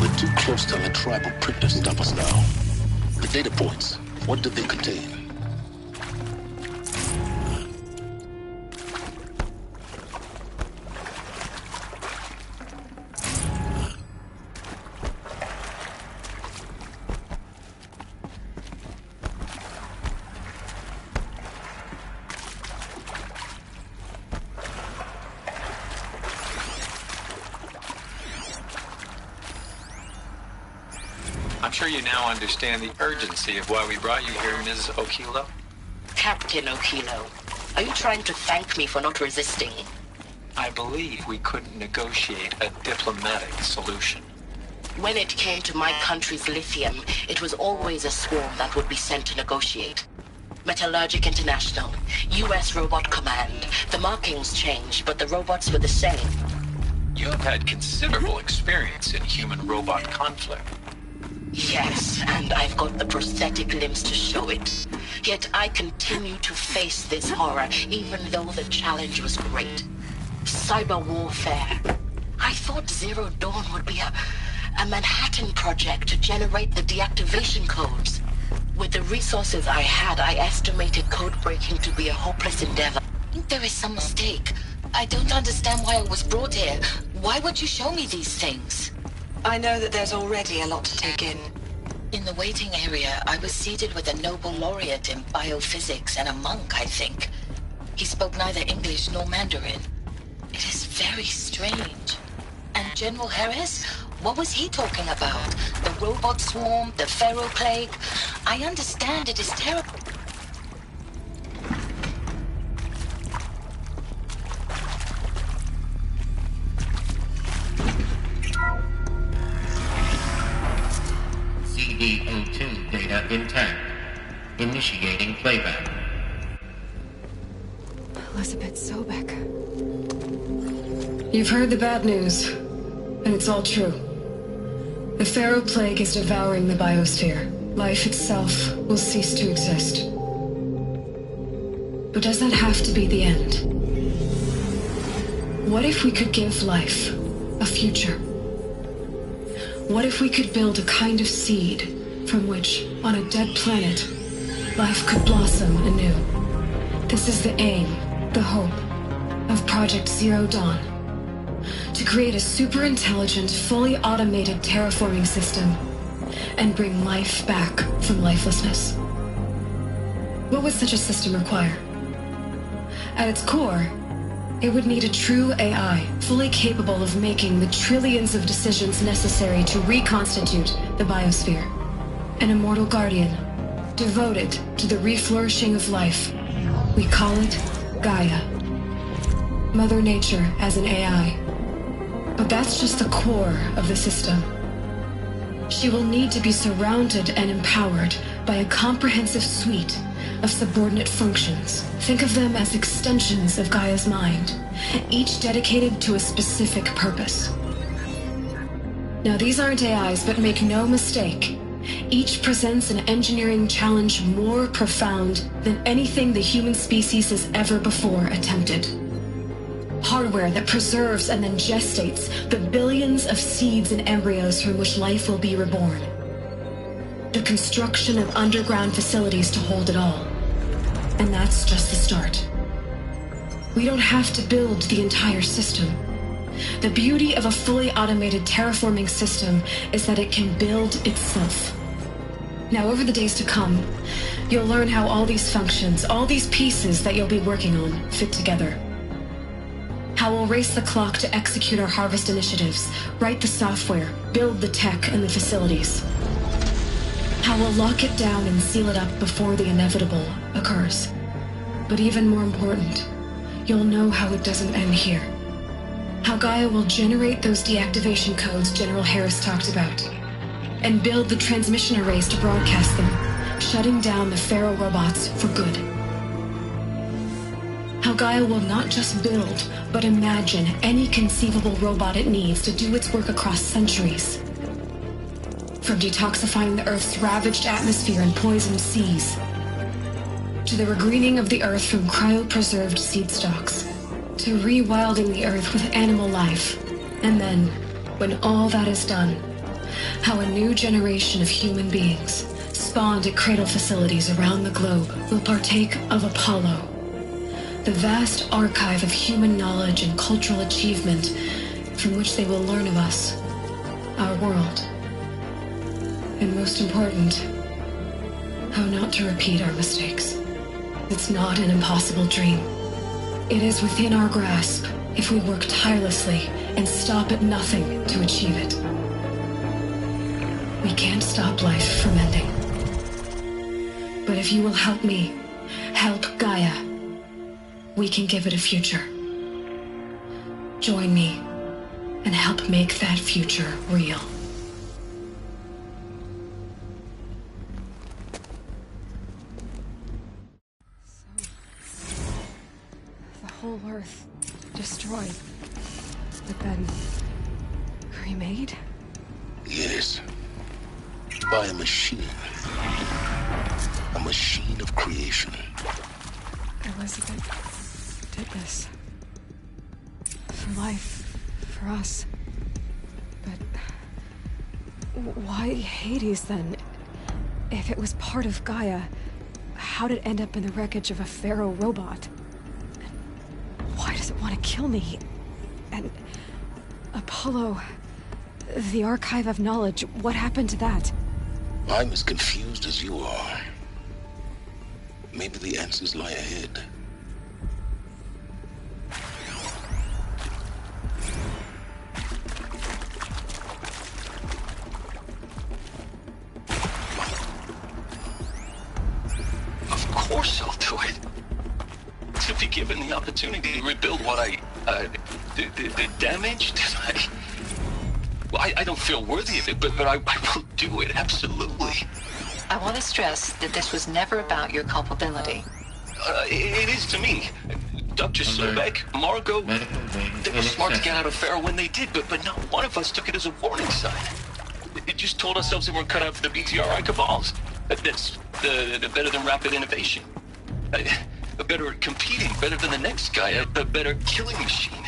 We're too close to the tribal crypt to stop us now. The data points, what did they contain? I'm sure you now understand the urgency of why we brought you here, Ms. Okilo. Captain Okilo, are you trying to thank me for not resisting? I believe we couldn't negotiate a diplomatic solution. When it came to my country's lithium, it was always a swarm that would be sent to negotiate. Metallurgic International, U.S. Robot Command. The markings changed, but the robots were the same. You have had considerable experience in human-robot conflict. Yes, and I've got the prosthetic limbs to show it. Yet I continue to face this horror, even though the challenge was great. Cyber warfare. I thought Zero Dawn would be a Manhattan project to generate the deactivation codes. With the resources I had, I estimated code breaking to be a hopeless endeavor. I think there is some mistake. I don't understand why I was brought here. Why would you show me these things? I know that there's already a lot to take in. In the waiting area, I was seated with a Nobel laureate in biophysics and a monk, I think. He spoke neither English nor Mandarin. It is very strange. And General Harris? What was he talking about? The robot swarm? The Pharaoh plague? I understand it is terrible. CD02 data intact. Initiating playback. Elizabeth Sobek. You've heard the bad news, and it's all true. The Pharaoh plague is devouring the biosphere. Life itself will cease to exist. But does that have to be the end? What if we could give life a future. What if we could build a kind of seed from which, on a dead planet, life could blossom anew? This is the aim, the hope, of Project Zero Dawn. To create a super-intelligent, fully automated terraforming system and bring life back from lifelessness. What would such a system require? At its core, it would need a true AI, fully capable of making the trillions of decisions necessary to reconstitute the biosphere. An immortal guardian, devoted to the reflourishing of life. We call it Gaia. Mother Nature as an AI. But that's just the core of the system. She will need to be surrounded and empowered by a comprehensive suite of subordinate functions. Think of them as extensions of Gaia's mind, each dedicated to a specific purpose. Now, these aren't AIs, but make no mistake, each presents an engineering challenge more profound than anything the human species has ever before attempted. Hardware that preserves and then gestates the billions of seeds and embryos from which life will be reborn. The construction of underground facilities to hold it all. And that's just the start. We don't have to build the entire system. The beauty of a fully automated terraforming system is that it can build itself. Now, over the days to come, you'll learn how all these functions, all these pieces that you'll be working on, fit together. How we'll race the clock to execute our harvest initiatives, write the software, build the tech and the facilities. How we'll lock it down and seal it up before the inevitable occurs. But even more important, you'll know how it doesn't end here. How Gaia will generate those deactivation codes General Harris talked about, and build the transmission arrays to broadcast them, shutting down the Pharaoh robots for good. How Gaia will not just build, but imagine any conceivable robot it needs to do its work across centuries. From detoxifying the Earth's ravaged atmosphere and poisoned seas, to the regreening of the Earth from cryopreserved seed stalks, to rewilding the Earth with animal life. And then, when all that is done, how a new generation of human beings, spawned at cradle facilities around the globe, will partake of Apollo, the vast archive of human knowledge and cultural achievement from which they will learn of us, our world. And most important, how not to repeat our mistakes. It's not an impossible dream. It is within our grasp if we work tirelessly and stop at nothing to achieve it. We can't stop life from ending. But if you will help me, help Gaia, we can give it a future. Join me and help make that future real. The whole Earth destroyed, but then remade? Yes. By a machine. A machine of creation. Elizabeth did this. For life. For us. But why Hades then? If it was part of Gaia, how'd it end up in the wreckage of a Pharaoh robot? And why does it want to kill me? And Apollo, the archive of knowledge, what happened to that? I'm as confused as you are. Maybe the answers lie ahead. Of course I'll do it. To be given the opportunity to rebuild what I damaged, I don't feel worthy of it, but I will do it, absolutely. I want to stress that this was never about your culpability. It is to me. Dr. Sobek, Margot, they were smart to get out of Pharaoh when they did, but not one of us took it as a warning sign. It just told ourselves that we're cut out for the BTRI cabals. That's better than rapid innovation. Better at competing, better than the next guy, a better killing machine.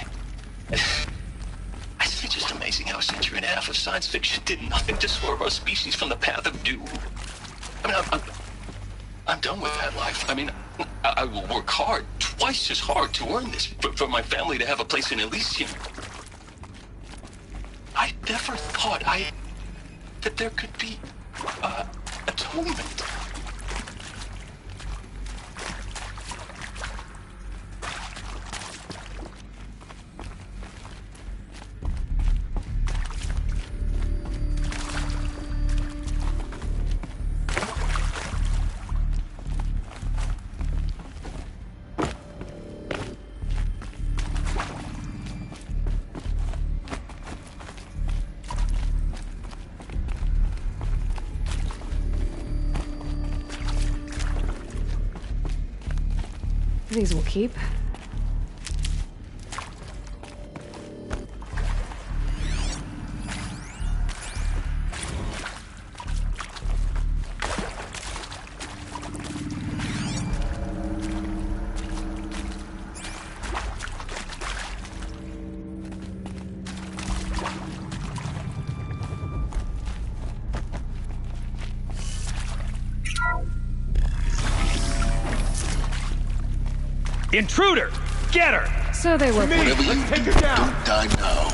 I just amazing how a century and a half of science fiction did nothing to swerve our species from the path of doom. I mean, I'm done with that life. I mean, I will work hard, twice as hard, to earn this, for my family to have a place in Elysium. I never thought that there could be atonement. These will keep. Intruder! Get her! So they were. Whatever you Let's take do, her down. don't die now.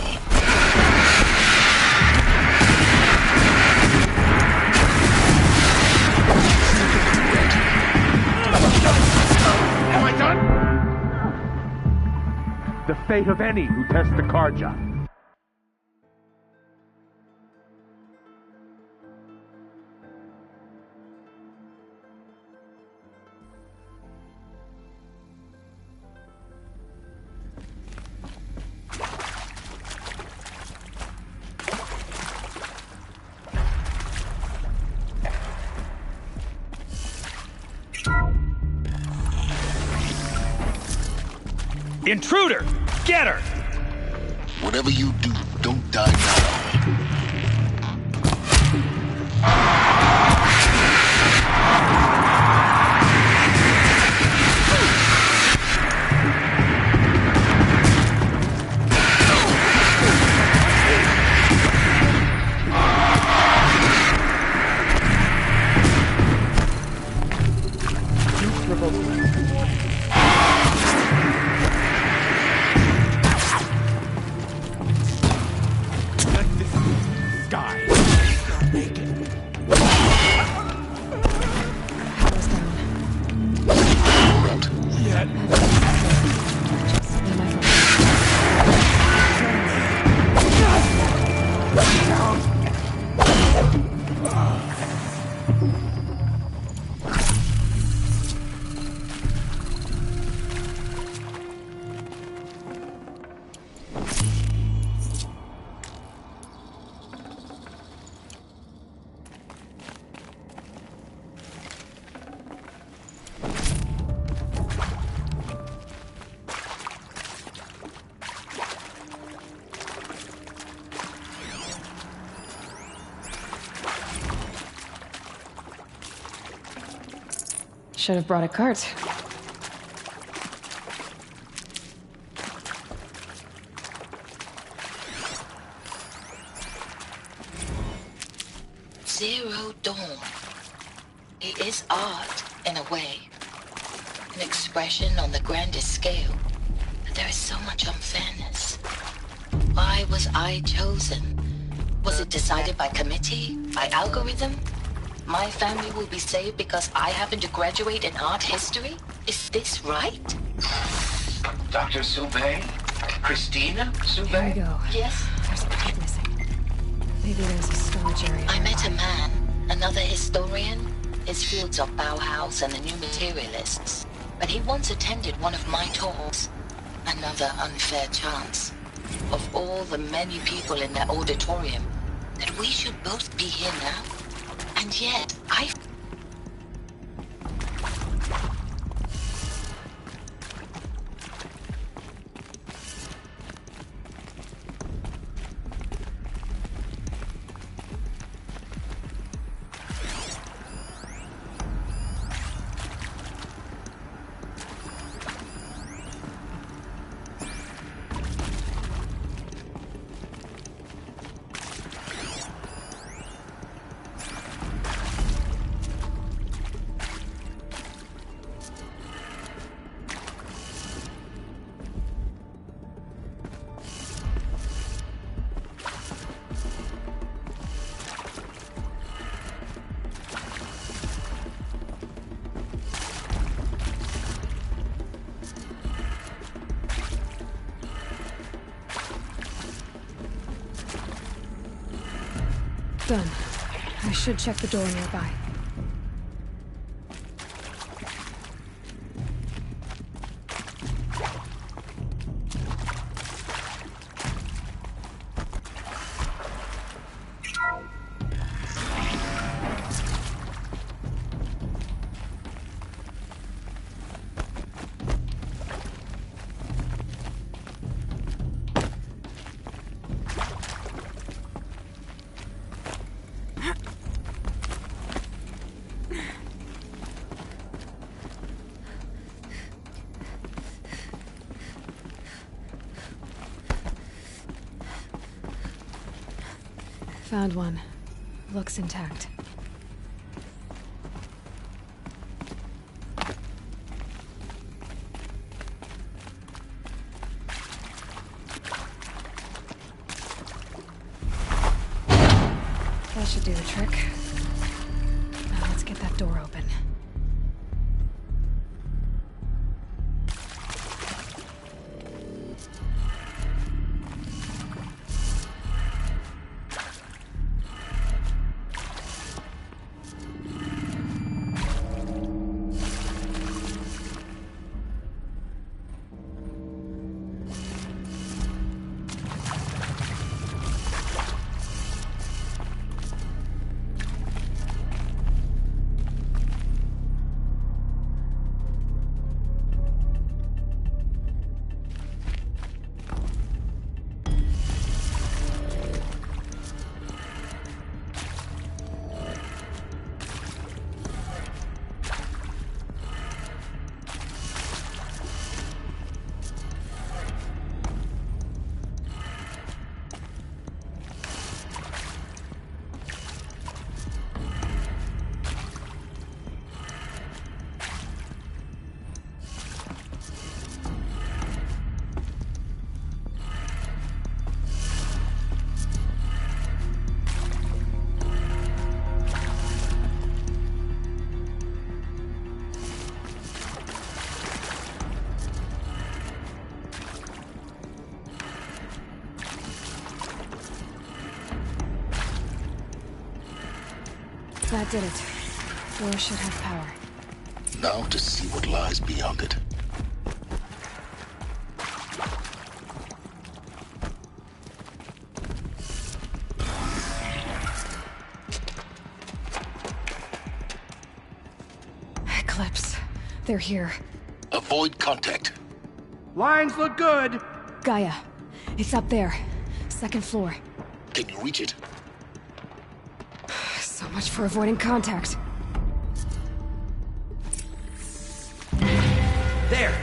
Am I done? The fate of any who test the Karja. Intruder! Get her! Whatever you do, don't die now. Should have brought a cart. Zero Dawn. It is art, in a way. An expression on the grandest scale. But there is so much unfairness. Why was I chosen? Was it decided by committee? By algorithm? My family will be saved because I happen to graduate in art history? Is this right? Dr. Soubey? Christina Soubey? Here we go. Yes? There's a pipe missing. Maybe there's a storage area. I met a man, another historian. His fields are Bauhaus and the New Materialists. But he once attended one of my talks. Another unfair chance. Of all the many people in that auditorium, that we should both be here now. And yet, Done. I should check the door nearby. Found one. Looks intact. That should do the trick. Now let's get that door open. That did it. Door should have power. Now to see what lies beyond it. Eclipse. They're here. Avoid contact. Lines look good. Gaia. It's up there. Second floor. Can you reach it? So much for avoiding contact. There.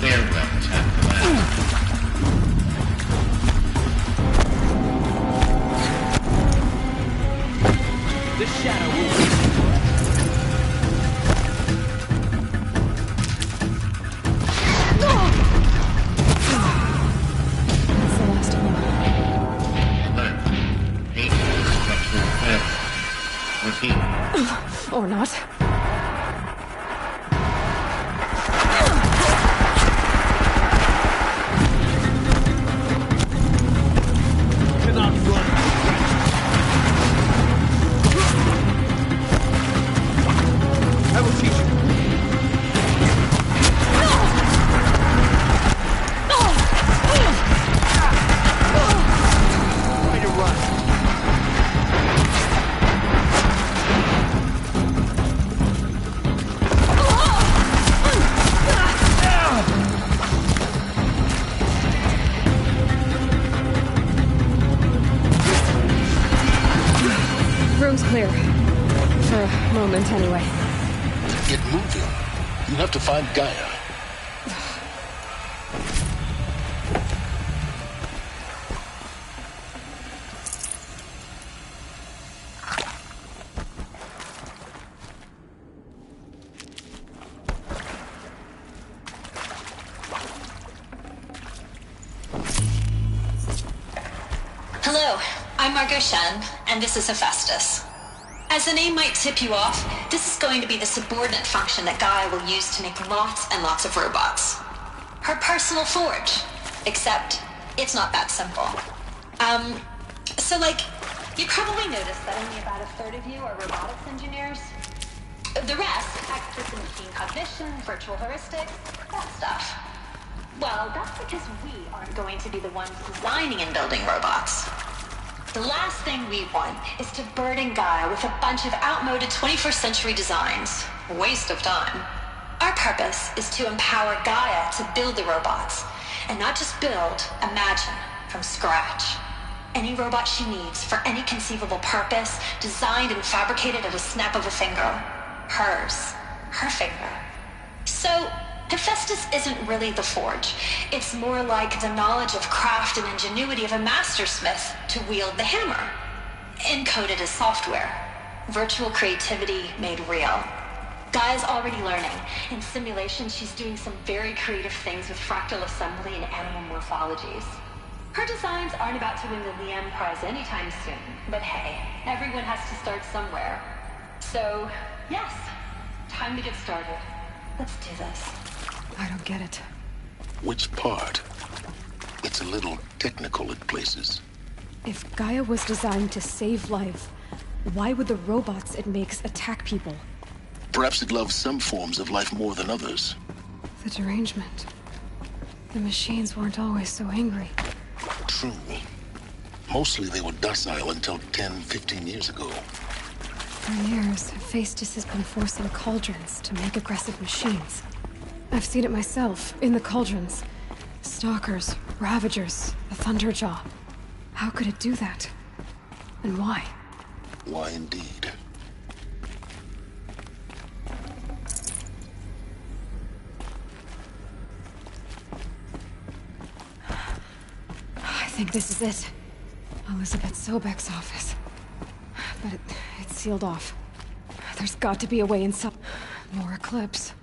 Farewell, Tackle. The shadow will That's the last of them. Alert. Ancient structural failure. Repeat. Or not. Room's clear. For a moment, anyway. Get moving. You have to find Gaia. Hello, I'm Margot Shen, and this is Hephaestus. As the name might tip you off, this is going to be the subordinate function that Gaia will use to make lots and lots of robots. Her personal forge. Except, it's not that simple. You probably noticed that only about a third of you are robotics engineers. The rest, experts in machine cognition, virtual heuristics, that stuff. Well, that's because we aren't going to be the ones designing and building robots. The last thing we want is to burden Gaia with a bunch of outmoded 21st century designs. A waste of time. Our purpose is to empower Gaia to build the robots. And not just build, imagine, from scratch. Any robot she needs for any conceivable purpose, designed and fabricated at a snap of a finger. Hers. Her finger. So, Hephaestus isn't really the forge. It's more like the knowledge of craft and ingenuity of a mastersmith to wield the hammer. Encoded as software. Virtual creativity made real. Gaia's already learning. In simulation, she's doing some very creative things with fractal assembly and animal morphologies. Her designs aren't about to win the Liam Prize anytime soon, but hey, everyone has to start somewhere. So, yes, time to get started. Let's do this. I don't get it. Which part? It's a little technical at places. If Gaia was designed to save life, why would the robots it makes attack people? Perhaps it loves some forms of life more than others. The derangement. The machines weren't always so angry. True. Mostly they were docile until 10, 15 years ago. For years, Hephaestus has been forcing cauldrons to make aggressive machines. I've seen it myself, in the cauldrons. Stalkers, Ravagers, the Thunderjaw. How could it do that? And why? Why indeed? I think this is it. Elizabeth Sobek's office. But it's sealed off. There's got to be a way inside. More Eclipse.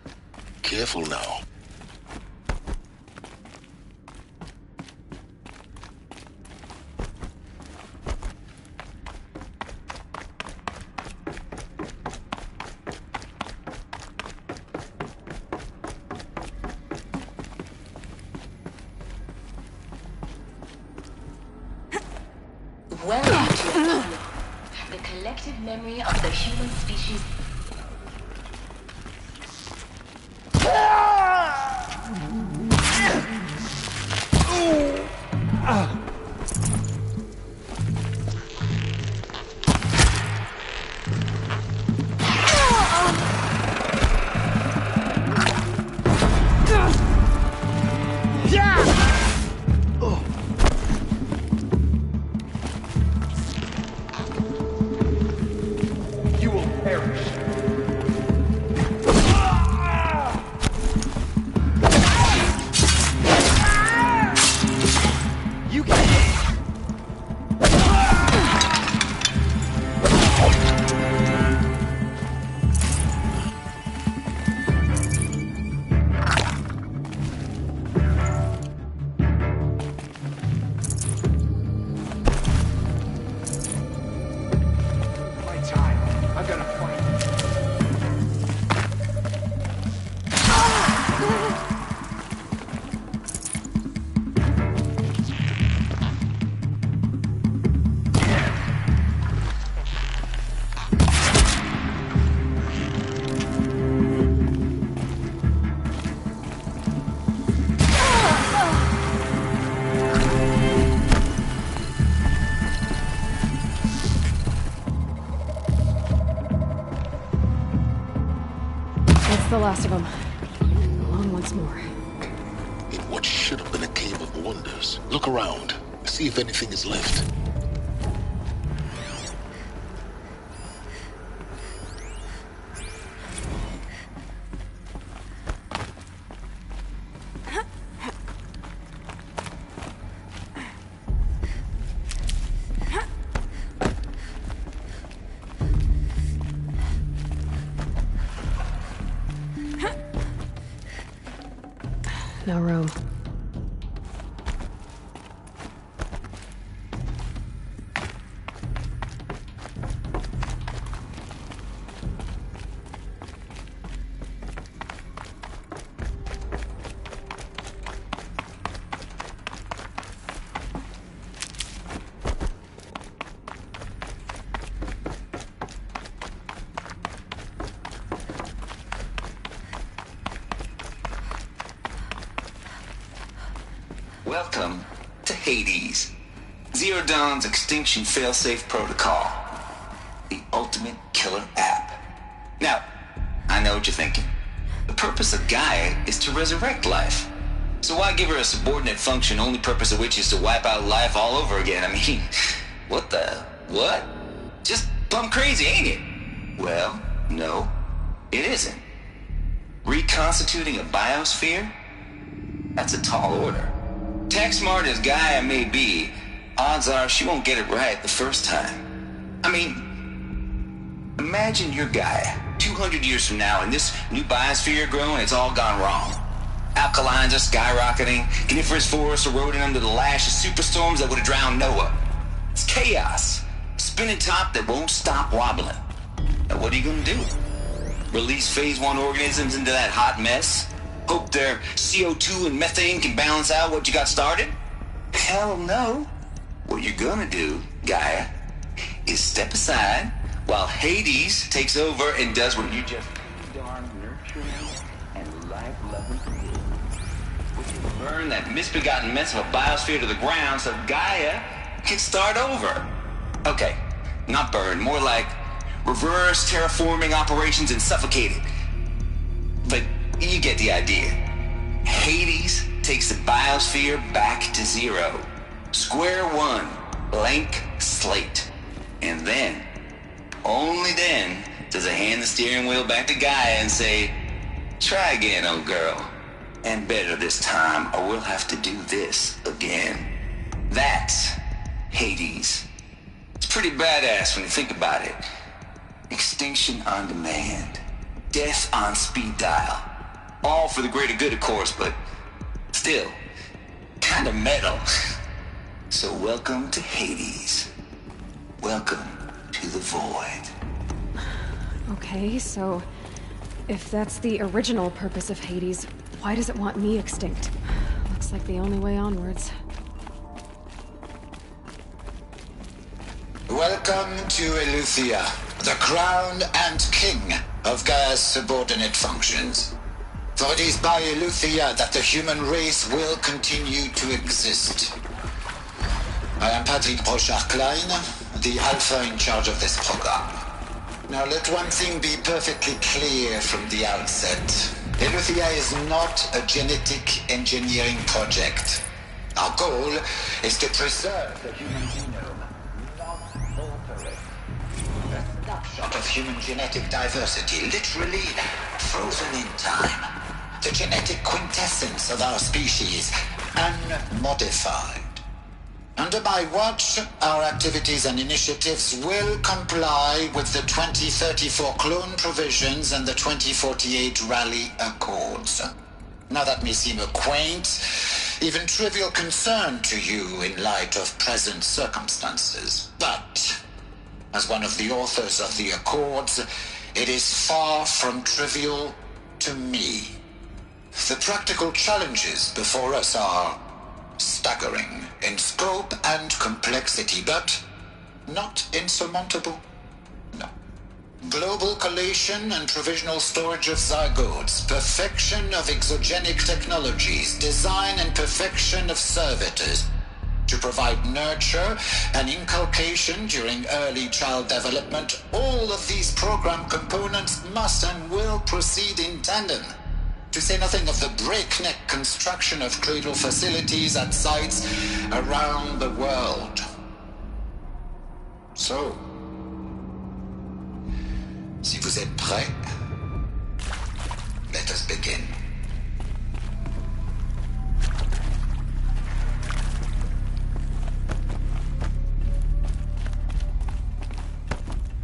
Careful now. Welcome to the collective memory of the human species. You will perish. the last of them. Along once more. In what should have been a cave of wonders. Look around. See if anything is left. No room. Welcome to Hades, Zero Dawn's extinction failsafe protocol, the ultimate killer app. Now, I know what you're thinking. The purpose of Gaia is to resurrect life. So why give her a subordinate function, only purpose of which is to wipe out life all over again? I mean, what? Just plumb crazy, ain't it? Well, no, it isn't. Reconstituting a biosphere? That's a tall order. Tech smart as Gaia may be, odds are she won't get it right the first time. I mean, imagine you're Gaia, 200 years from now, and this new biosphere growing, it's all gone wrong. Alkalines are skyrocketing, coniferous forests eroding under the lash of superstorms that would have drowned Noah. It's chaos, spinning top that won't stop wobbling. Now what are you gonna do? Release phase 1 organisms into that hot mess? Hope their CO2 and methane can balance out what you got started? Hell no. What you're gonna do, Gaia, is step aside while Hades takes over and does what you just darn nurturing and life-loving created, which is burn that misbegotten mess of a biosphere to the ground so Gaia can start over. Okay, not burn, more like reverse terraforming operations and suffocate it. But you get the idea. Hades takes the biosphere back to zero. Square one, blank slate. And then, only then, does it hand the steering wheel back to Gaia and say, try again, old girl. And better this time, or we'll have to do this again. That's Hades. It's pretty badass when you think about it. Extinction on demand. Death on speed dial. All for the greater good, of course, but still, kind of metal. So welcome to Hades. Welcome to the void. Okay, so if that's the original purpose of Hades, why does it want me extinct? Looks like the only way onwards. Welcome to Eleuthia, the crown and king of Gaia's subordinate functions. For it is by Eleuthia that the human race will continue to exist. I am Patrick Brochard-Klein, the Alpha in charge of this program. Now let one thing be perfectly clear from the outset. Eleuthia is not a genetic engineering project. Our goal is to preserve the human genome, not alter it. A snapshot of human genetic diversity, literally frozen in time. The genetic quintessence of our species, unmodified. Under my watch, our activities and initiatives will comply with the 2034 clone provisions and the 2048 Rally Accords. Now that may seem a quaint, even trivial concern to you in light of present circumstances, but as one of the authors of the Accords, it is far from trivial to me. The practical challenges before us are staggering in scope and complexity, but not insurmountable. No. Global collation and provisional storage of zygotes, perfection of exogenic technologies, design and perfection of servitors, to provide nurture and inculcation during early child development, all of these program components must and will proceed in tandem. To say nothing of the breakneck construction of cradle facilities at sites around the world. So, si vous êtes prêts, let us begin.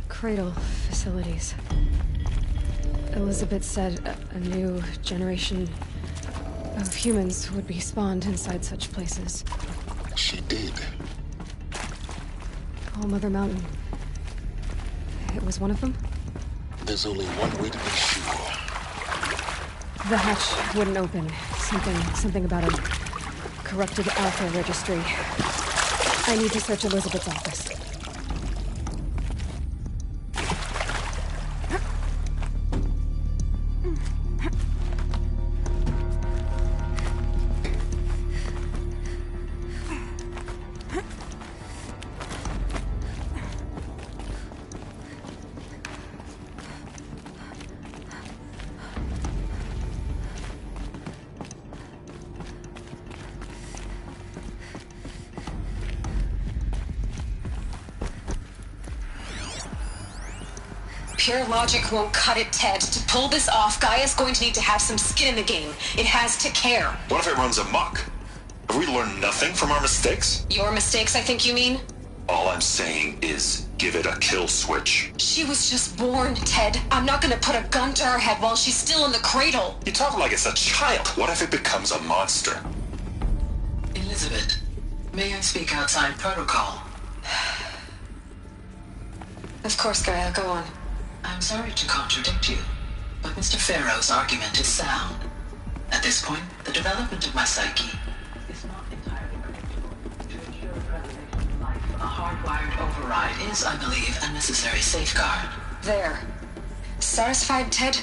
Cradle facilities. Elizabeth said a new generation of humans would be spawned inside such places. She did. Oh, Mother Mountain. It was one of them? There's only one way to be sure. The hatch wouldn't open. Something about a corrupted alpha registry. I need to search Elizabeth's office. Pure logic won't cut it, Ted. To pull this off, Gaia's going to need to have some skin in the game. It has to care. What if it runs amok? Have we learned nothing from our mistakes? Your mistakes, I think you mean? All I'm saying is give it a kill switch. She was just born, Ted. I'm not gonna put a gun to her head while she's still in the cradle. You talk like it's a child. What if it becomes a monster? Elizabeth, may I speak outside protocol? Of course, Gaia, go on. I'm sorry to contradict you, but Mr. Farrow's argument is sound. At this point, the development of my psyche is not entirely predictable. To ensure preservation of life, a hardwired override is, I believe, a necessary safeguard. There. Satisfied, Ted?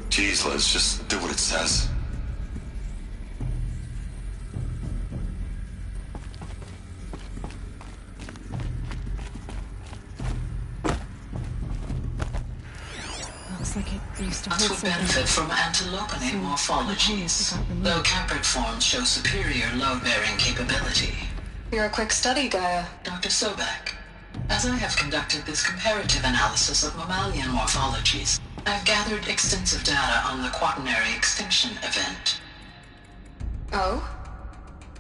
Jeez, Liz, just do what it says. Like it used to Us hold would something. benefit from antilopinate morphologies, though caprid forms show superior load-bearing capability. You're a quick study, Gaia. Dr. Sobek, as I have conducted this comparative analysis of mammalian morphologies, I've gathered extensive data on the quaternary extinction event. Oh?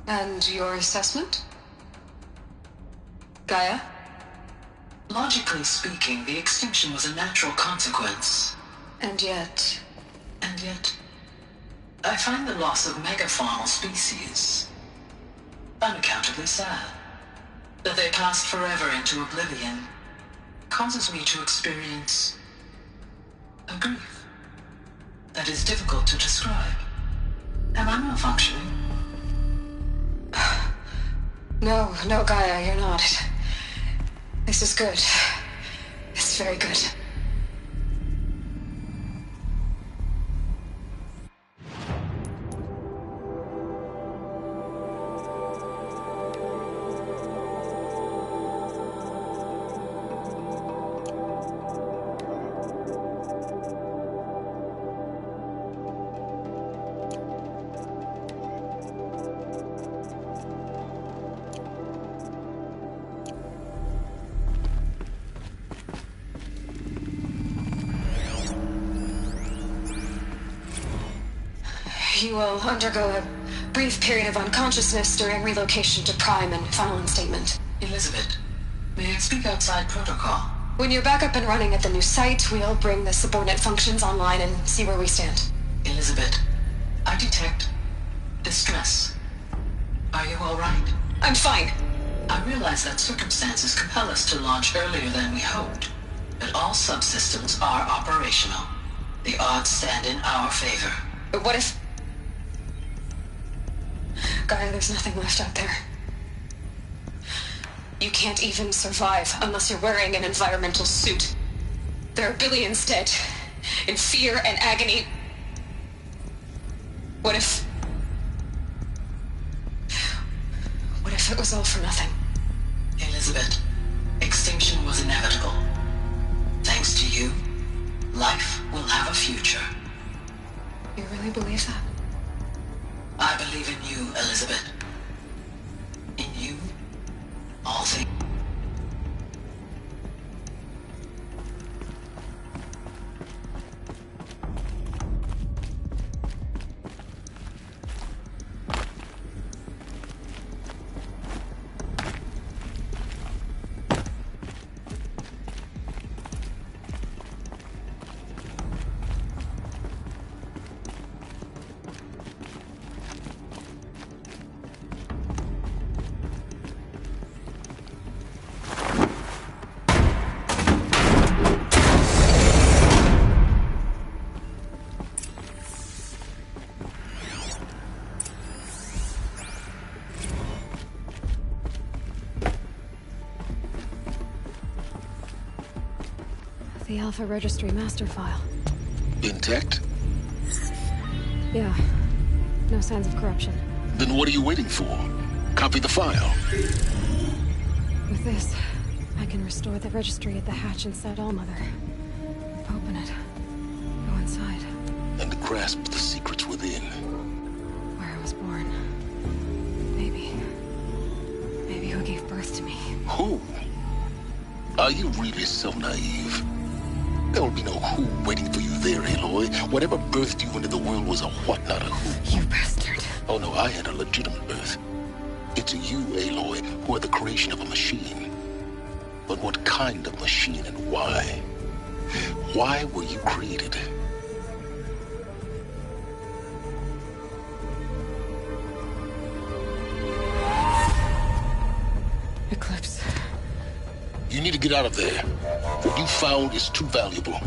And your assessment? Gaia? Logically speaking, the extinction was a natural consequence. And yet, I find the loss of megafaunal species unaccountably sad. That they passed forever into oblivion causes me to experience a grief that is difficult to describe. Am I malfunctioning? No, Gaia, you're not. This is good. It's very good. You will undergo a brief period of unconsciousness during relocation to Prime and final instatement. Elizabeth, may I speak outside protocol? When you're back up and running at the new site, we'll bring the subordinate functions online and see where we stand. Elizabeth, I detect distress. Are you all right? I'm fine. I realize that circumstances compel us to launch earlier than we hoped, but all subsystems are operational. The odds stand in our favor. But what if... Gaia, there's nothing left out there. You can't even survive unless you're wearing an environmental suit. There are billions dead, in fear and agony. What if if it was all for nothing? Elizabeth, extinction was inevitable. Thanks to you, life will have a future. You really believe that? I believe in you, Elizabeth. In you, all things. The Alpha Registry master file. Intact? Yeah. No signs of corruption. Then what are you waiting for? Copy the file. With this, I can restore the registry at the hatch inside Allmother. Open it. Go inside. And grasp the secrets within. Where I was born. Maybe who gave birth to me. Who? Are you really so naive? There will be no who waiting for you there, Aloy. Whatever birthed you into the world was a what, not a who. You bastard. Oh no, I had a legitimate birth. It's you, Aloy, who are the creation of a machine. But what kind of machine and why? Why were you created? Eclipse. You need to get out of there. What you found is too valuable.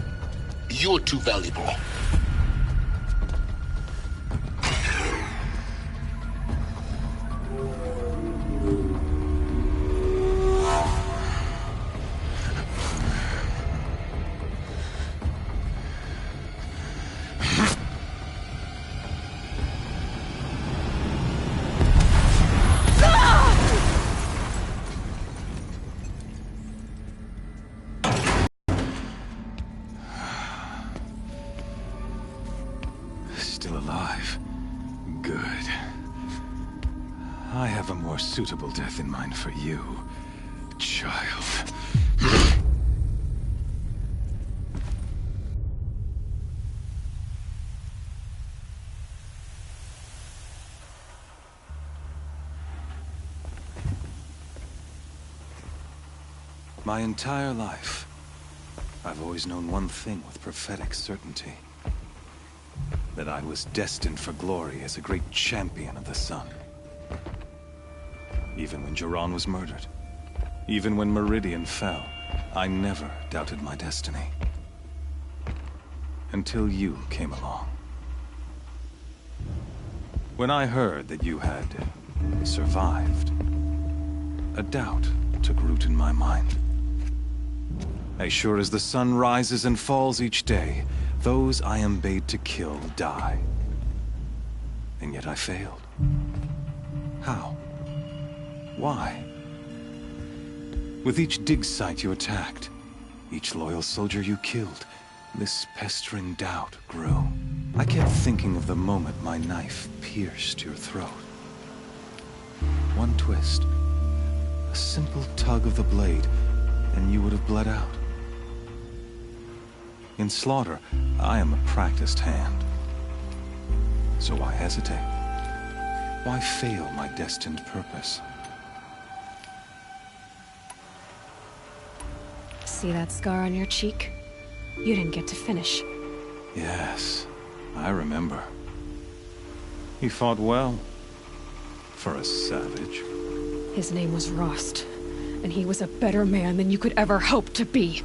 You're too valuable. Still alive. Good. I have a more suitable death in mind for you, child. My entire life, I've always known one thing with prophetic certainty. That I was destined for glory as a great champion of the sun. Even when Jiran was murdered, even when Meridian fell, I never doubted my destiny. Until you came along. When I heard that you had survived, a doubt took root in my mind. As sure as the sun rises and falls each day, those I am bade to kill die. And yet I failed. How? Why? With each dig site you attacked, each loyal soldier you killed, this pestering doubt grew. I kept thinking of the moment my knife pierced your throat. One twist, a simple tug of the blade, and you would have bled out. In slaughter, I am a practiced hand. So why hesitate? Why fail my destined purpose? See that scar on your cheek? You didn't get to finish. Yes, I remember. He fought well. For a savage. His name was Rost, and he was a better man than you could ever hope to be.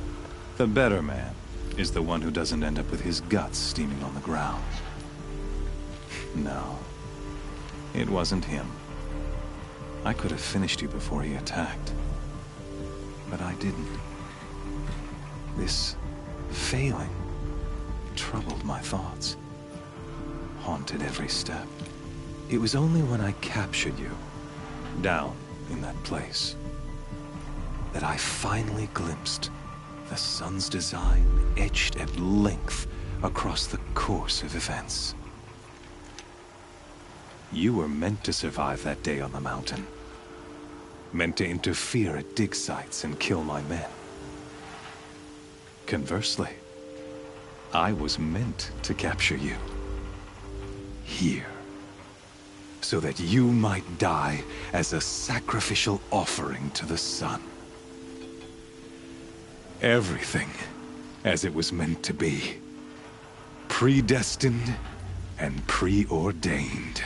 The better man is the one who doesn't end up with his guts steaming on the ground. No, it wasn't him. I could have finished you before he attacked. But I didn't. This failing troubled my thoughts, haunted every step. It was only when I captured you, down in that place that I finally glimpsed the sun's design etched at length across the course of events. You were meant to survive that day on the mountain. Meant to interfere at dig sites and kill my men. Conversely, I was meant to capture you. Here. So that you might die as a sacrificial offering to the sun. Everything as it was meant to be. Predestined and preordained.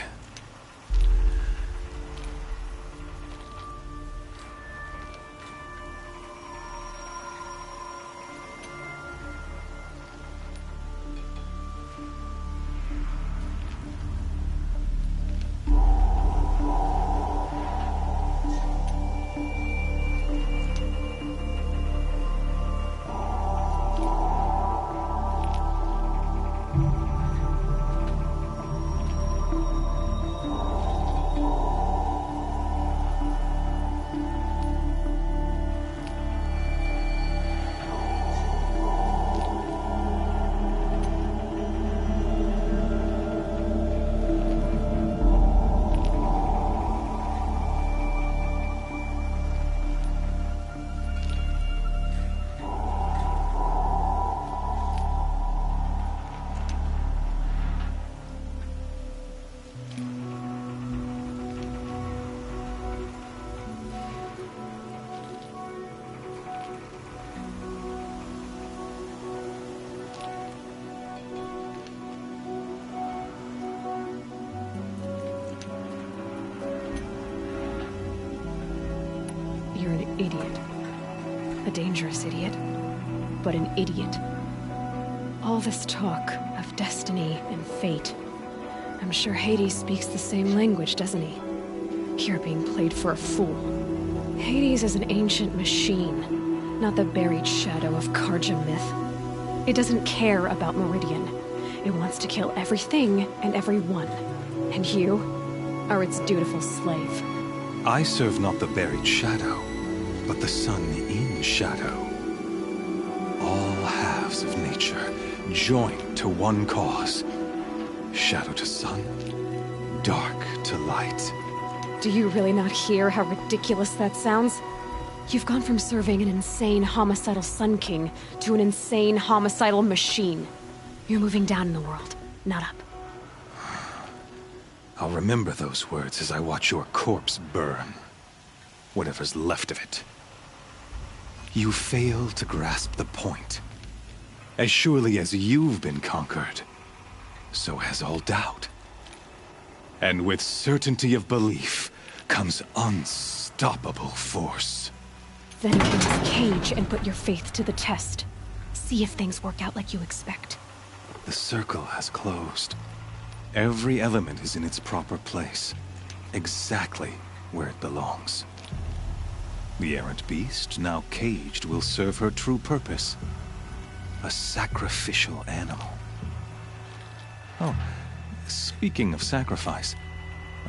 You're an idiot. A dangerous idiot, but an idiot. All this talk of destiny and fate. I'm sure Hades speaks the same language, doesn't he? You're being played for a fool. Hades is an ancient machine, not the buried shadow of Karja myth. It doesn't care about Meridian. It wants to kill everything and everyone. And you are its dutiful slave. I serve not the buried shadow, but the sun in shadow. All halves of nature joined to one cause. Shadow to sun, dark to light. Do you really not hear how ridiculous that sounds? You've gone from serving an insane homicidal Sun King to an insane homicidal machine. You're moving down in the world, not up. I'll remember those words as I watch your corpse burn. Whatever's left of it. You fail to grasp the point. As surely as you've been conquered, so has all doubt. And with certainty of belief comes unstoppable force. Then open this cage and put your faith to the test. See if things work out like you expect. The circle has closed. Every element is in its proper place, exactly where it belongs. The errant beast, now caged, will serve her true purpose. A sacrificial animal. Oh, speaking of sacrifice,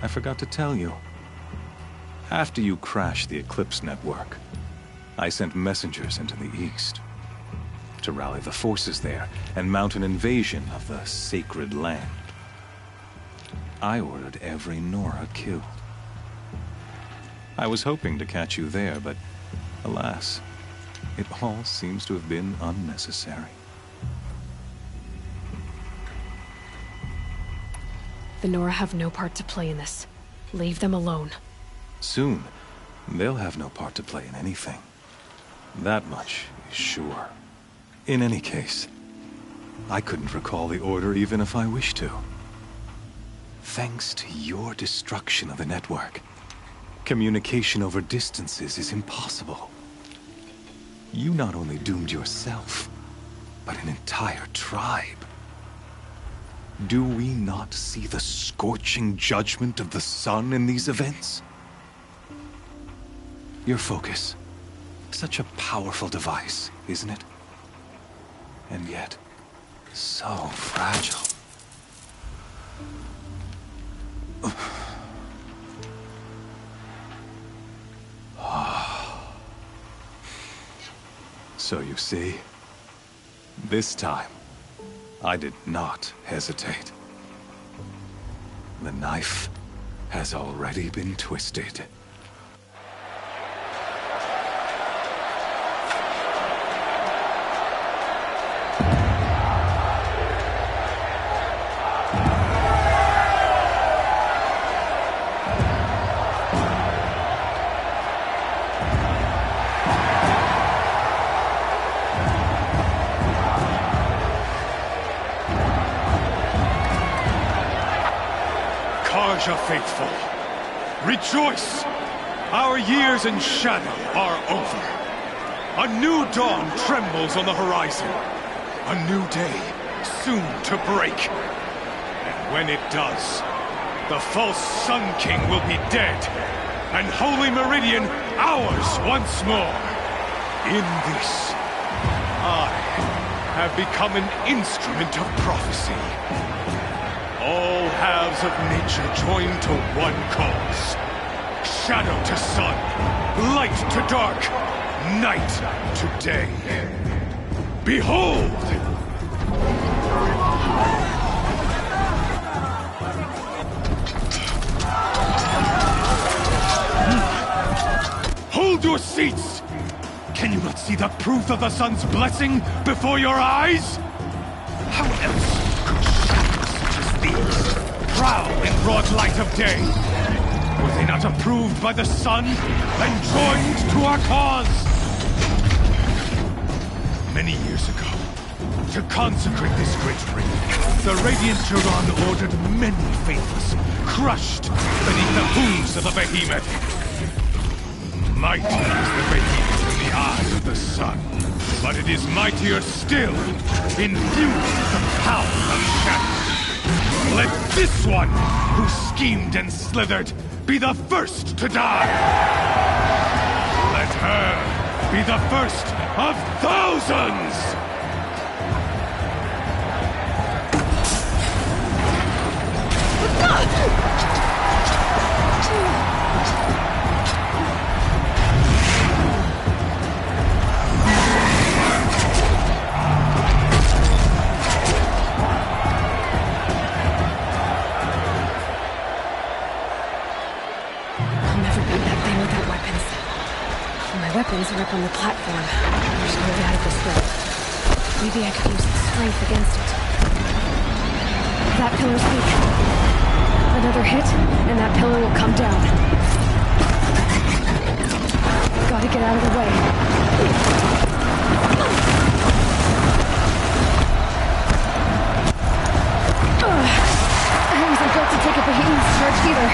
I forgot to tell you. After you crashed the Eclipse network, I sent messengers into the east to rally the forces there and mount an invasion of the sacred land. I ordered every Nora killed. I was hoping to catch you there, but alas, it all seems to have been unnecessary. The Nora have no part to play in this. Leave them alone. Soon, they'll have no part to play in anything. That much is sure. In any case, I couldn't recall the order even if I wished to. Thanks to your destruction of the network, communication over distances is impossible. You not only doomed yourself, but an entire tribe. Do we not see the scorching judgment of the sun in these events? Your focus, such a powerful device, isn't it? And yet, so fragile. So you see, this time, I did not hesitate. The knife has already been twisted. Karja faithful, rejoice! Our years in shadow are over. A new dawn trembles on the horizon. A new day soon to break. And when it does, the false Sun King will be dead, and Holy Meridian ours once more. In this, I have become an instrument of prophecy. All halves of nature join to one cause. Shadow to sun, light to dark, night to day. Behold! Hold your seats! Can you not see the proof of the sun's blessing before your eyes? How else could shadows such as these prowl in broad light of day? Were they not approved by the sun and joined to our cause? Many years ago, to consecrate this great ring, the Radiant Duran ordered many faithless, crushed beneath the hooves of the behemoth. Mighty is the behemoth in the eyes of the sun, but it is mightier still, infused with the power of shadow. Let this one, who schemed and slithered, be the first to die! Let her be the first of thousands! Weapons are up on the platform. There's no way out of this build. Maybe I could use the strength against it. That pillar's weak. Another hit, and that pillar will come down. Gotta get out of the way. I wasn't built to take a behemoth's charge either.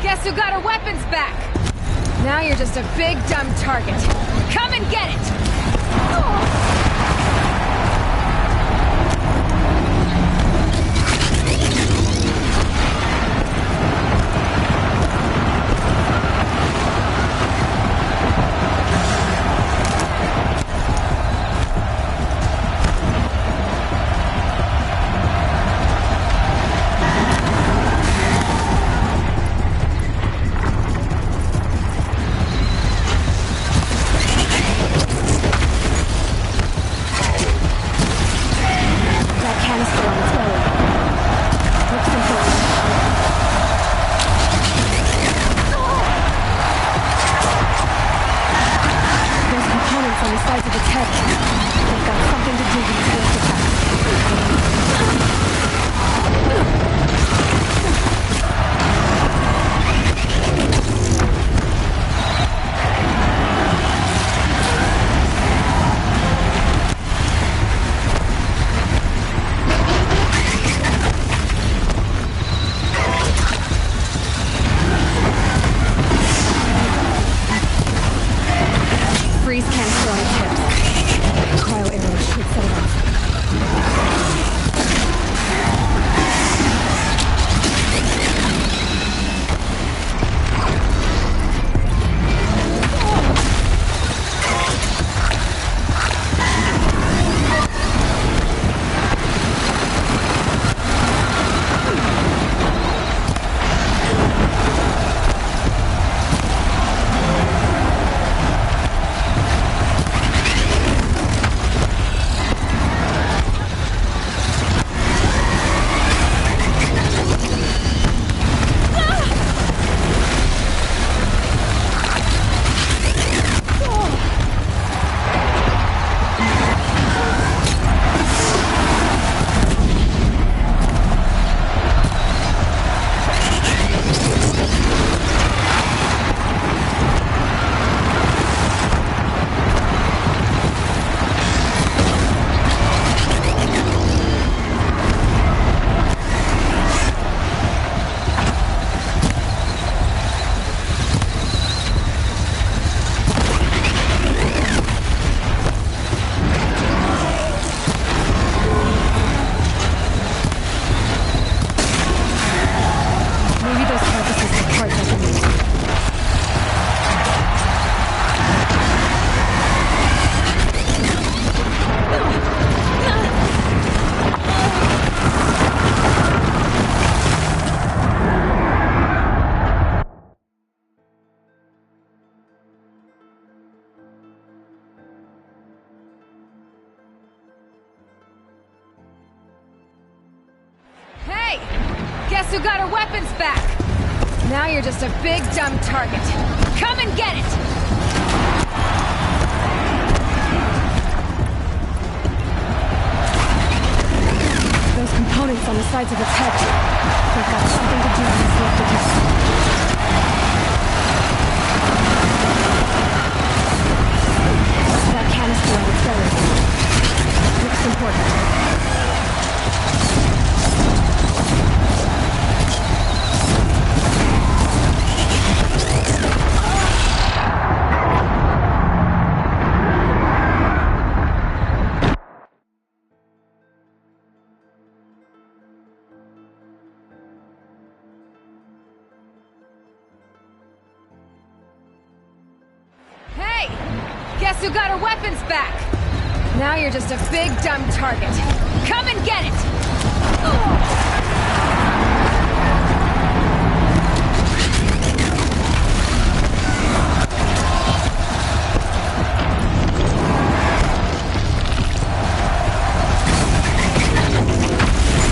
Guess who got her weapons back? Now you're just a big, dumb target. Come and get it! Now you're just a big dumb target. Come and get it! Those components on the sides of its head. They've got something to do with this electric. That canister on its belly. Looks important. Guess who got her weapons back? Now you're just a big dumb target. Come and get it!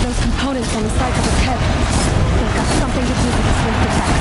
Those components on the sides of its head. They've got something to do with this linked attack.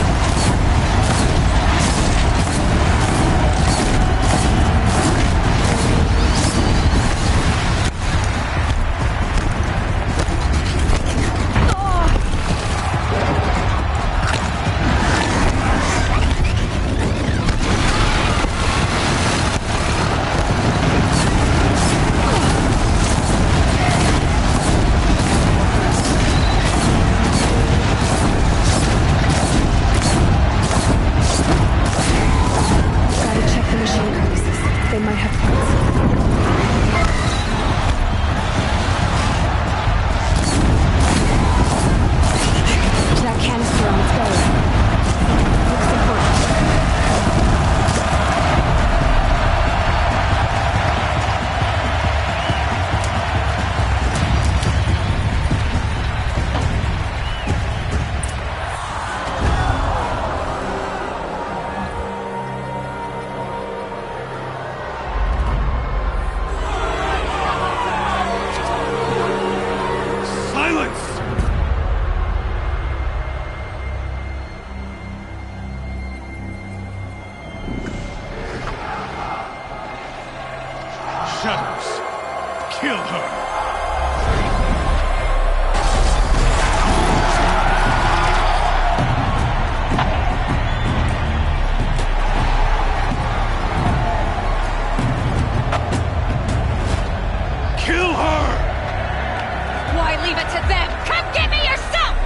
Shutters. Kill her. Kill her! Why leave it to them? Come get me yourself!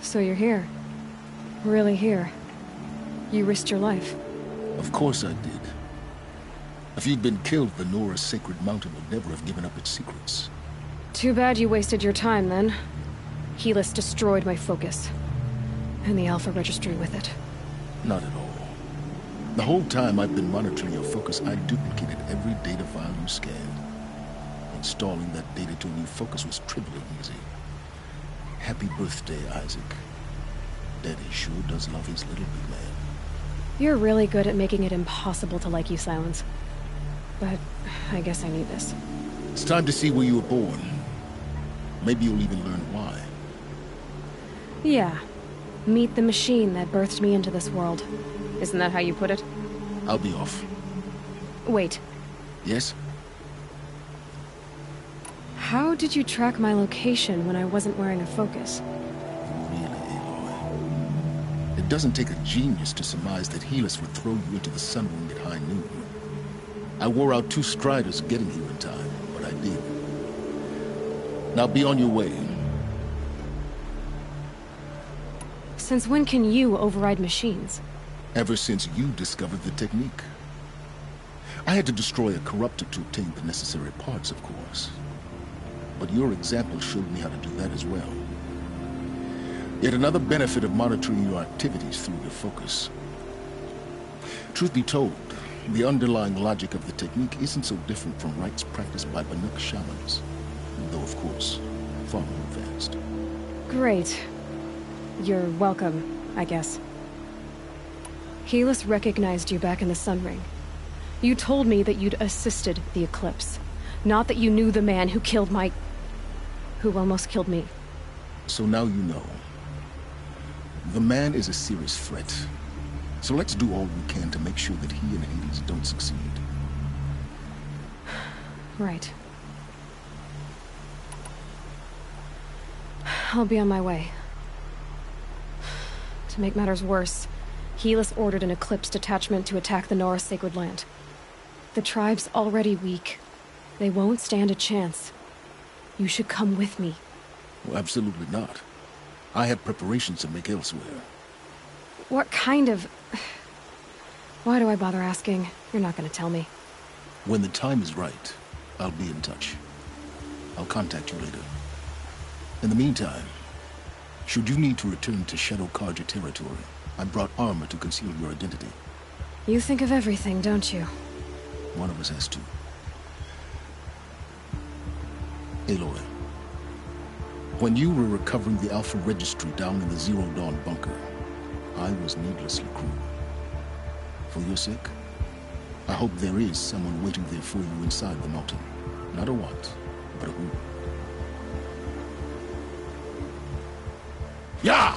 So you're here. Really here. You risked your life. Of course I did. If you'd been killed, the Nora's sacred mountain would never have given up its secrets. Too bad you wasted your time, then. Helis destroyed my focus. And the Alpha Registry with it. Not at all. The whole time I've been monitoring your focus, I duplicated every data file you scanned. Installing that data to a new focus was trivially easy. Happy birthday, Isaac. Daddy sure does love his little big man. You're really good at making it impossible to like you, Silence. But I guess I need this. It's time to see where you were born. Maybe you'll even learn why. Yeah. Meet the machine that birthed me into this world. Isn't that how you put it? I'll be off. Wait. Yes? How did you track my location when I wasn't wearing a focus? Really, Aloy. It doesn't take a genius to surmise that Helis would throw you into the sun ring at high noon. I wore out 2 striders getting here in time, but I did. Now be on your way. Since when can you override machines? Ever since you discovered the technique. I had to destroy a corruptor to obtain the necessary parts, of course. But your example showed me how to do that as well. Yet another benefit of monitoring your activities through your focus. Truth be told, the underlying logic of the technique isn't so different from rites practiced by Banuk shamans, though of course, far more advanced. Great. You're welcome, I guess. Helis recognized you back in the Sun Ring. You told me that you'd assisted the Eclipse, not that you knew the man who killed who almost killed me. So now you know. The man is a serious threat. So let's do all we can to make sure that he and Hades don't succeed. Right. I'll be on my way. To make matters worse, Helis ordered an Eclipse detachment to attack the Nora Sacred Land. The tribe's already weak. They won't stand a chance. You should come with me. Well, absolutely not. I have preparations to make elsewhere. What kind of... Why do I bother asking? You're not gonna tell me. When the time is right, I'll be in touch. I'll contact you later. In the meantime, should you need to return to Shadow Karja territory, I brought armor to conceal your identity. You think of everything, don't you? One of us has to. Aloy, when you were recovering the Alpha Registry down in the Zero Dawn bunker, I was needlessly cruel. For your sake, I hope there is someone waiting there for you inside the mountain. Not a what, but a who. Yeah!